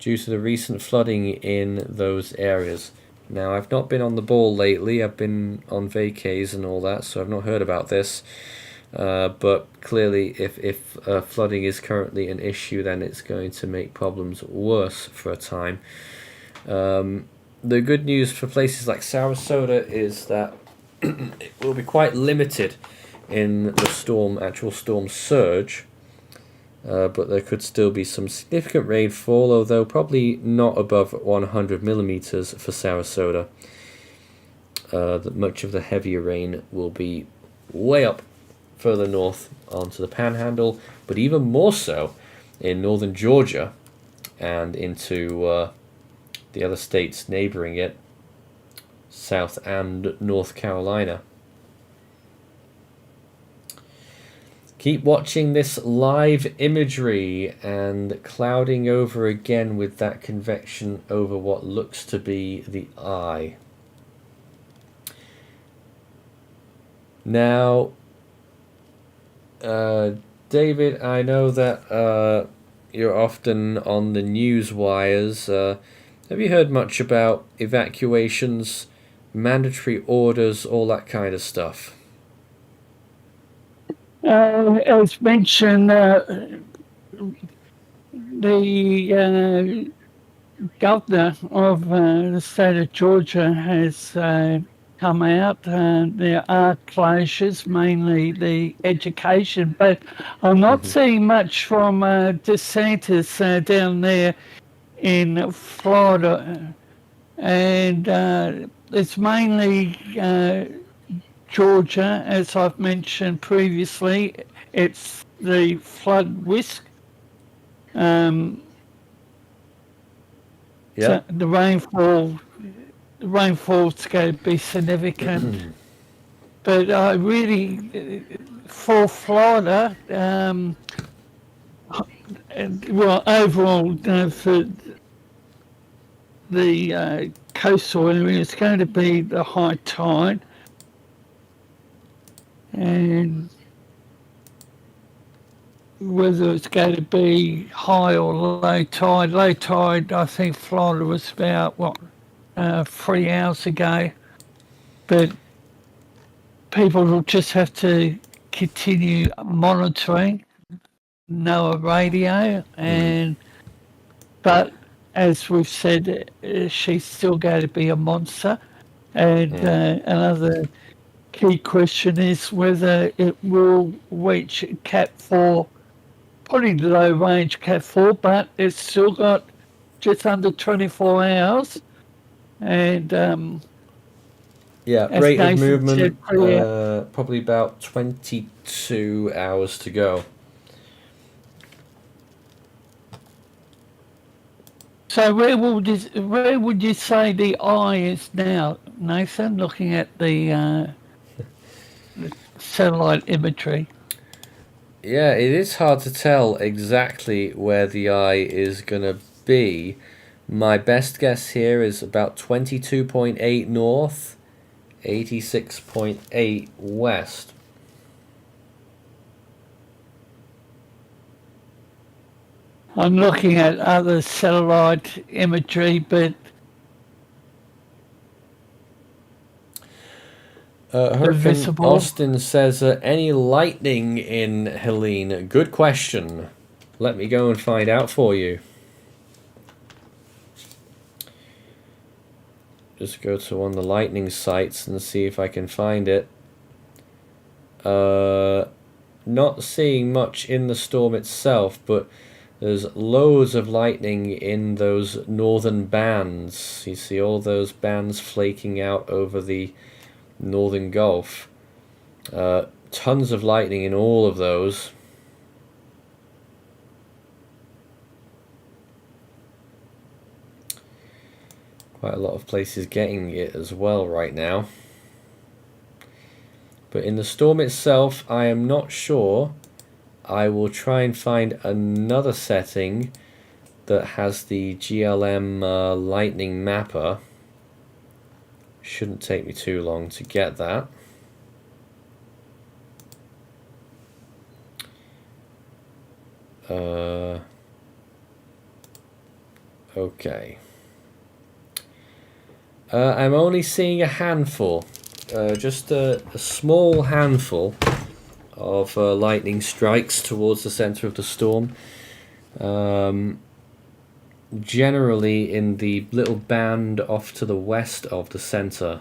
due to the recent flooding in those areas? Now, I've not been on the ball lately. I've been on vacays and all that, so I've not heard about this. But clearly, if flooding is currently an issue, then it's going to make problems worse for a time. The good news for places like Sarasota is that it will be quite limited in the actual storm surge, but there could still be some significant rainfall, although probably not above 100 millimeters for Sarasota. Much of the heavier rain will be way up further north onto the Panhandle, but even more so in northern Georgia and into the other states neighboring it, South and North Carolina. Keep watching this live imagery and clouding over again with that convection over what looks to be the eye. Now, David, I know that you're often on the news wires. Have you heard much about evacuations, mandatory orders, all that kind of stuff? As mentioned, the governor of the state of Georgia has come out. There are closures, mainly the education, but I'm not seeing much from DeSantis down there in Florida, and it's mainly Georgia, as I've mentioned previously. It's the flood risk. So the rainfall's going to be significant. But I really, for Florida, well, overall, for the coastal area, it's going to be the high tide. And whether it's going to be high or low tide, I think Florida was about, 3 hours ago. But people will just have to continue monitoring NOAA radio, but as we've said, she's still going to be a monster. And another key question is whether it will reach Cat 4, probably low range Cat 4, but it's still got just under 24 hours. And rate of movement, probably about 22 hours to go. So where would you say the eye is now, Nathan, looking at the satellite imagery? Yeah, it is hard to tell exactly where the eye is going to be. My best guess here is about 22.8 north, 86.8 west. I'm looking at other satellite imagery, but Hurricane Austin says, any lightning in Helene? Good question. Let me go and find out for you. Just go to one of the lightning sites and see if I can find it. Not seeing much in the storm itself, but there's loads of lightning in those northern bands. You see all those bands flaking out over the northern Gulf. Tons of lightning in all of those. Quite a lot of places getting it as well right now. But in the storm itself, I am not sure. I will try and find another setting that has the GLM lightning mapper. Shouldn't take me too long to get that. Okay. I'm only seeing a handful, just a small handful of lightning strikes towards the center of the storm. generally in the little band off to the west of the center.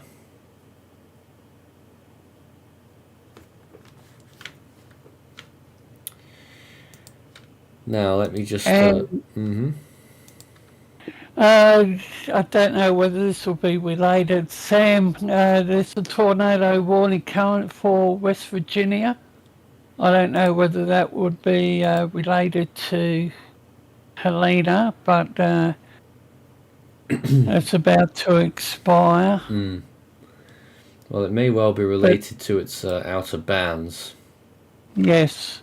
Now let me just I don't know whether this will be related. Sam, there's a tornado warning current for West Virginia. I don't know whether that would be related to Helene, but it's about to expire. Well, it may well be related to its outer bands. Yes.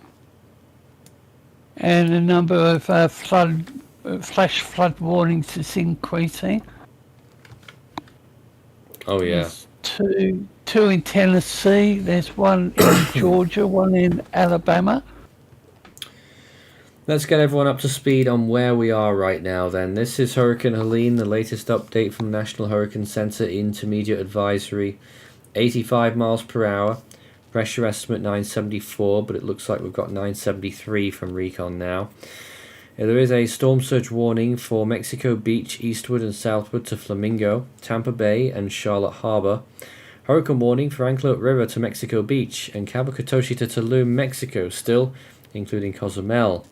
And the number of flash flood warnings is increasing. Oh yeah. There's two in Tennessee. There's one in Georgia, one in Alabama. Let's get everyone up to speed on where we are right now then. This is Hurricane Helene, the latest update from the National Hurricane Center Intermediate Advisory. 85 miles per hour. Pressure estimate 974, but it looks like we've got 973 from Recon now. There is a storm surge warning for Mexico Beach, eastward and southward to Flamingo, Tampa Bay and Charlotte Harbor. Hurricane warning for Antelope River to Mexico Beach and Cabo Cotoche to Tulum, Mexico still, including Cozumel.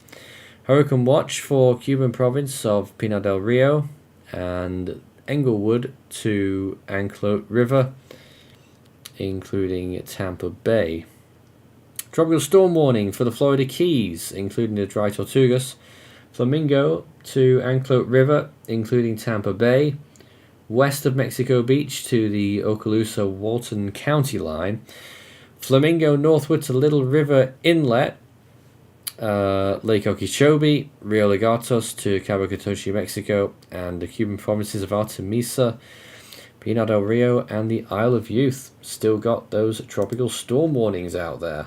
Hurricane watch for Cuban province of Pinar del Rio and Englewood to Antelope River, including Tampa Bay. Tropical storm warning for the Florida Keys, including the Dry Tortugas. Flamingo to Antelope River, including Tampa Bay. West of Mexico Beach to the Okaloosa-Walton County line. Flamingo northward to Little River Inlet. Lake Okeechobee, Rio Legatos to Cabo Cotoche, Mexico, and the Cuban provinces of Artemisa, Pinar del Rio, and the Isle of Youth. Still got those tropical storm warnings out there.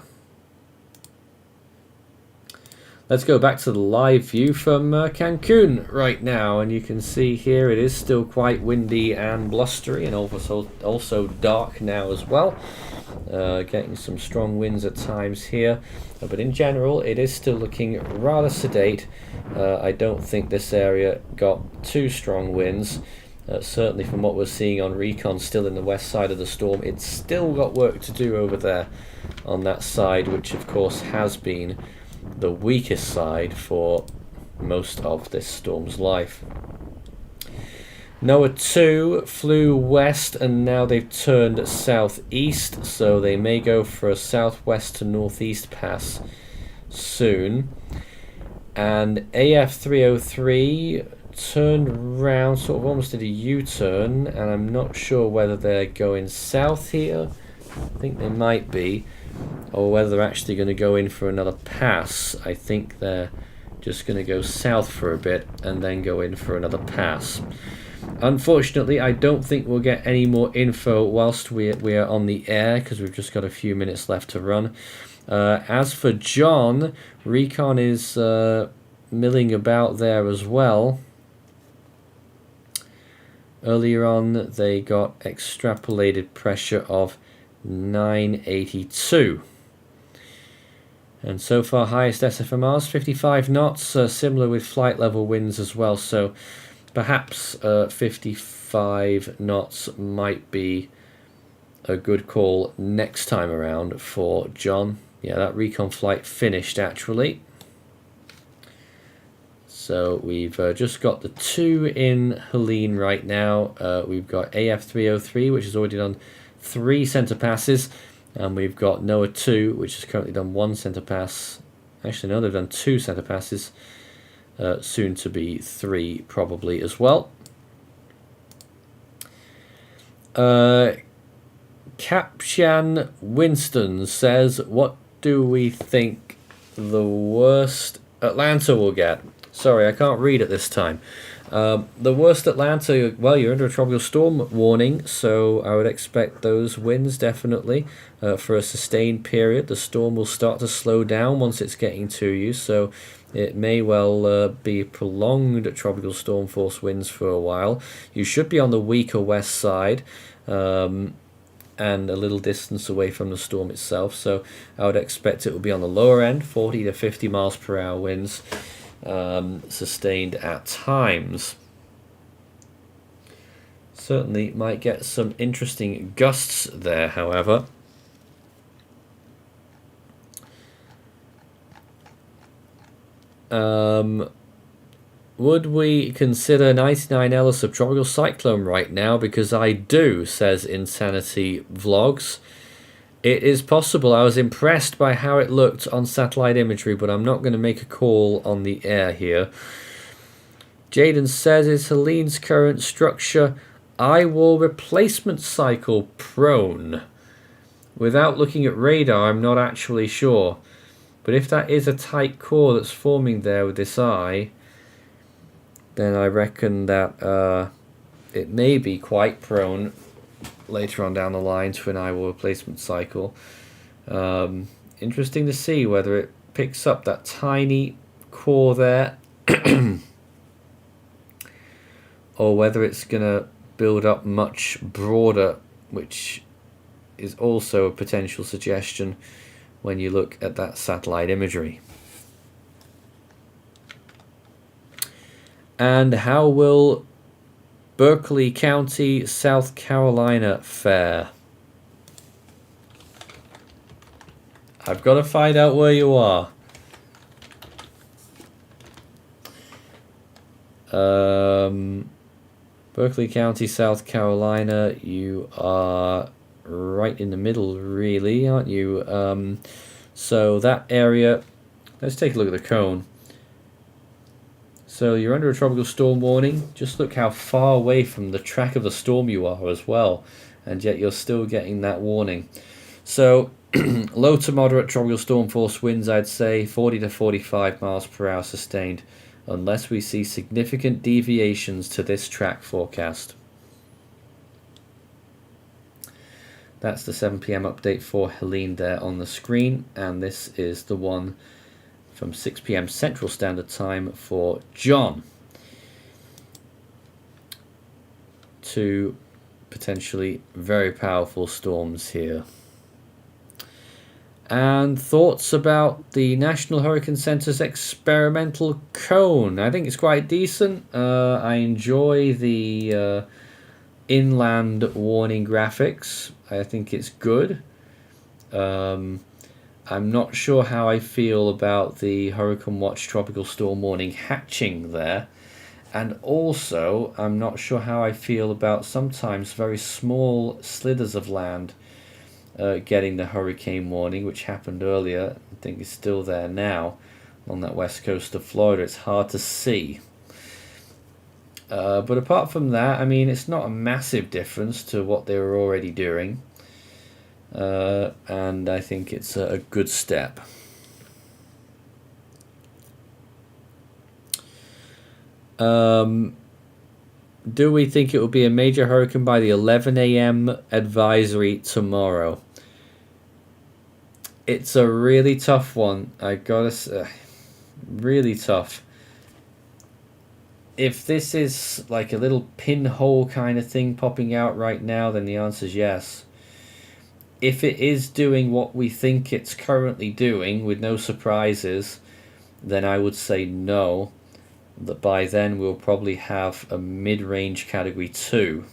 Let's go back to the live view from Cancun right now, and you can see here it is still quite windy and blustery, and also dark now as well. Getting some strong winds at times here, but in general it is still looking rather sedate. I don't think this area got too strong winds. Certainly from what we're seeing on Recon, still in the west side of the storm, it's still got work to do over there on that side, which of course has been the weakest side for most of this storm's life. NOAA 2 flew west and now they've turned southeast, so they may go for a southwest to northeast pass soon. And AF 303 turned around, sort of almost did a U-turn, and I'm not sure whether they're going south here. I think they might be, or whether they're actually going to go in for another pass. I think they're just going to go south for a bit and then go in for another pass. Unfortunately, I don't think we'll get any more info whilst we are on the air, because we've just got a few minutes left to run. As for John, Recon is milling about there as well. Earlier on, they got extrapolated pressure of 982. And so far, highest SFMRs, 55 knots, similar with flight level winds as well. So perhaps 55 knots might be a good call next time around for John. Yeah, that Recon flight finished actually. So we've just got the 2 in Helene right now. We've got AF 303, which has already done 3 center passes. And we've got NOAA 2, which has currently done 1 center pass. Actually, no, they've done 2 center passes. Soon to be 3 probably as well. Capshan Winston says, what do we think the worst Atlanta will get? Sorry, I can't read at this time. The worst Atlanta, well, you're under a tropical storm warning, so I would expect those winds definitely for a sustained period. The storm will start to slow down once it's getting to you, so it may well be prolonged tropical storm force winds for a while. You should be on the weaker west side and a little distance away from the storm itself, so I would expect it will be on the lower end, 40 to 50 miles per hour winds. sustained at times. Certainly might get some interesting gusts there, however. Would we consider 99L a subtropical cyclone right now? Because I do, says Insanity Vlogs. It is possible. I was impressed by how it looked on satellite imagery, but I'm not going to make a call on the air here. Jaden says, is Helene's current structure eye wall replacement cycle prone? Without looking at radar, I'm not actually sure. But if that is a tight core that's forming there with this eye, then I reckon that it may be quite prone later on down the line to an eye wall replacement cycle. Interesting to see whether it picks up that tiny core there or whether it's going to build up much broader, which is also a potential suggestion when you look at that satellite imagery. And how will Berkeley County, South Carolina fare? I've got to find out where you are. Berkeley County, South Carolina, you are right in the middle, really, aren't you? So that area, let's take a look at the cone. So you're under a tropical storm warning. Just look how far away from the track of the storm you are as well, and yet you're still getting that warning. So low to moderate tropical storm force winds, I'd say 40 to 45 miles per hour sustained, unless we see significant deviations to this track forecast. That's the 7 p.m. update for Helene there on the screen, and this is the one from 6 p.m. Central Standard Time for John. Two potentially very powerful storms here. And thoughts about the National Hurricane Center's experimental cone. I think it's quite decent. I enjoy the inland warning graphics. I think it's good. I'm not sure how I feel about the Hurricane Watch Tropical Storm Warning hatching there. And also, I'm not sure how I feel about sometimes very small slithers of land getting the hurricane warning, which happened earlier. I think it's still there now on that west coast of Florida. It's hard to see. But apart from that, I mean, it's not a massive difference to what they were already doing. And I think it's a good step. Do we think it will be a major hurricane by the 11 a.m. advisory tomorrow? It's a really tough one. I gotta say, really tough. If this is like a little pinhole kind of thing popping out right now, then the answer is yes. If it is doing what we think it's currently doing with no surprises, then I would say no. That by then we'll probably have a mid-range category 2.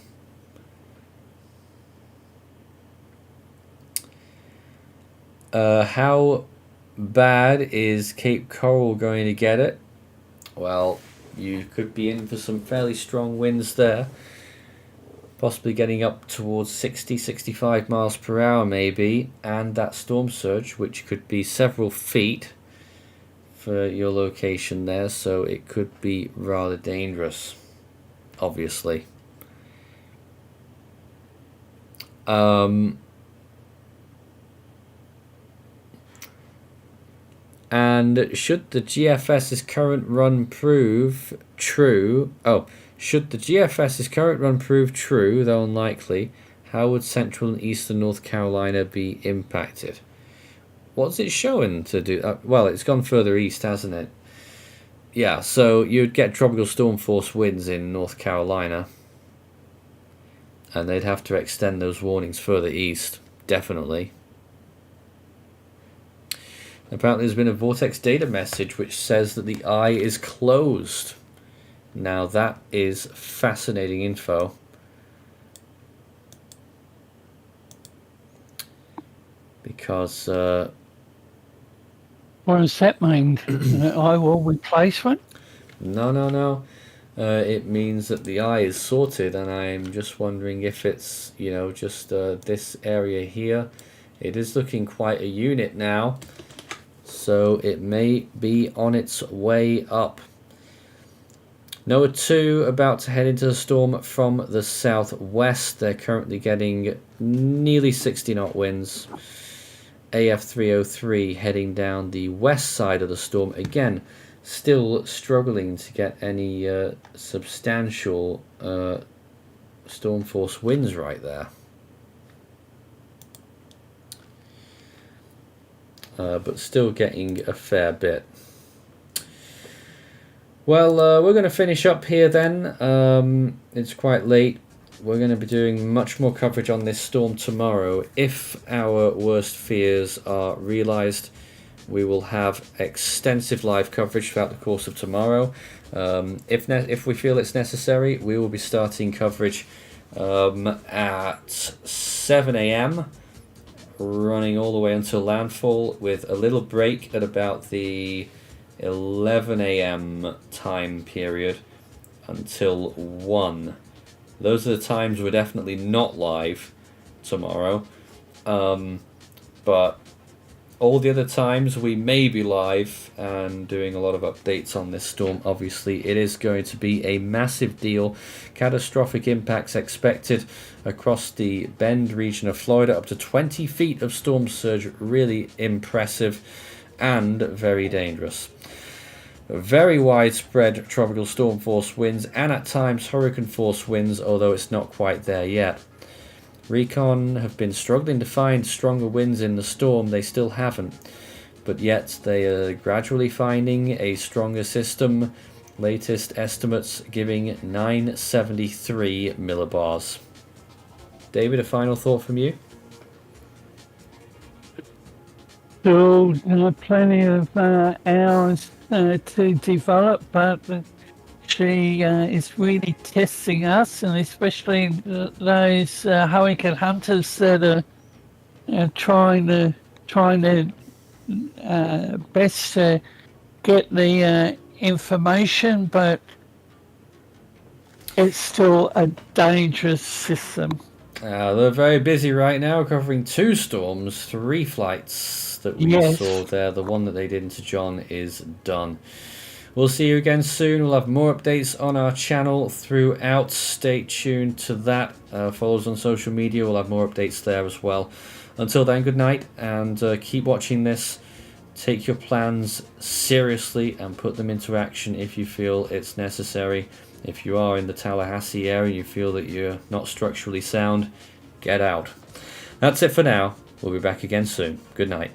How bad is Cape Coral going to get it? Well, you could be in for some fairly strong winds there. Possibly getting up towards 60, 65 miles per hour maybe. And that storm surge, which could be several feet for your location there. So it could be rather dangerous, obviously. And should the GFS's current run prove true... should the GFS's current run prove true, though unlikely, how would central and eastern North Carolina be impacted? What's it showing to do? Well, it's gone further east, hasn't it? Yeah, so you'd get tropical storm force winds in North Carolina. And they'd have to extend those warnings further east, definitely. Apparently there's been a vortex data message which says that the eye is closed. Now that is fascinating info. Because What does that mean? Eye wall replacement? no. It means that the eye is sorted, and I'm just wondering if it's, you know, just this area here. It is looking quite a unit now, so it may be on its way up. NOAA 2 about to head into the storm from the southwest. They're currently getting nearly 60 knot winds. AF 303 heading down the west side of the storm again. Still struggling to get any substantial storm force winds right there. But still getting a fair bit. Well, we're going to finish up here then. It's quite late. We're going to be doing much more coverage on this storm tomorrow. If our worst fears are realized, we will have extensive live coverage throughout the course of tomorrow. If we feel it's necessary, we will be starting coverage at 7 a.m. running all the way until landfall, with a little break at about the 11 a.m. time period until 1. Those are the times we're definitely not live tomorrow. But all the other times we may be live and doing a lot of updates on this storm. Obviously, it is going to be a massive deal. Catastrophic impacts expected across the Bend region of Florida. Up to 20 feet of storm surge. Really impressive and very dangerous. Very widespread tropical storm force winds and at times hurricane force winds, although it's not quite there yet. Recon have been struggling to find stronger winds in the storm. They still haven't, but yet they are gradually finding a stronger system. Latest estimates giving 973 millibars. David, a final thought from you? Still plenty of hours to develop, but she is really testing us, and especially those hurricane hunters that are trying to best to get the information, but it's still a dangerous system. They're very busy right now, covering 2 storms, 3 flights that we saw there. The one that they did into John is done. We'll see you again soon. We'll have more updates on our channel throughout. Stay tuned to that. Follow us on social media. We'll have more updates there as well. Until then, good night, and keep watching this. Take your plans seriously and put them into action if you feel it's necessary. If you are in the Tallahassee area and you feel that you're not structurally sound, get out. That's it for now. We'll be back again soon. Good night.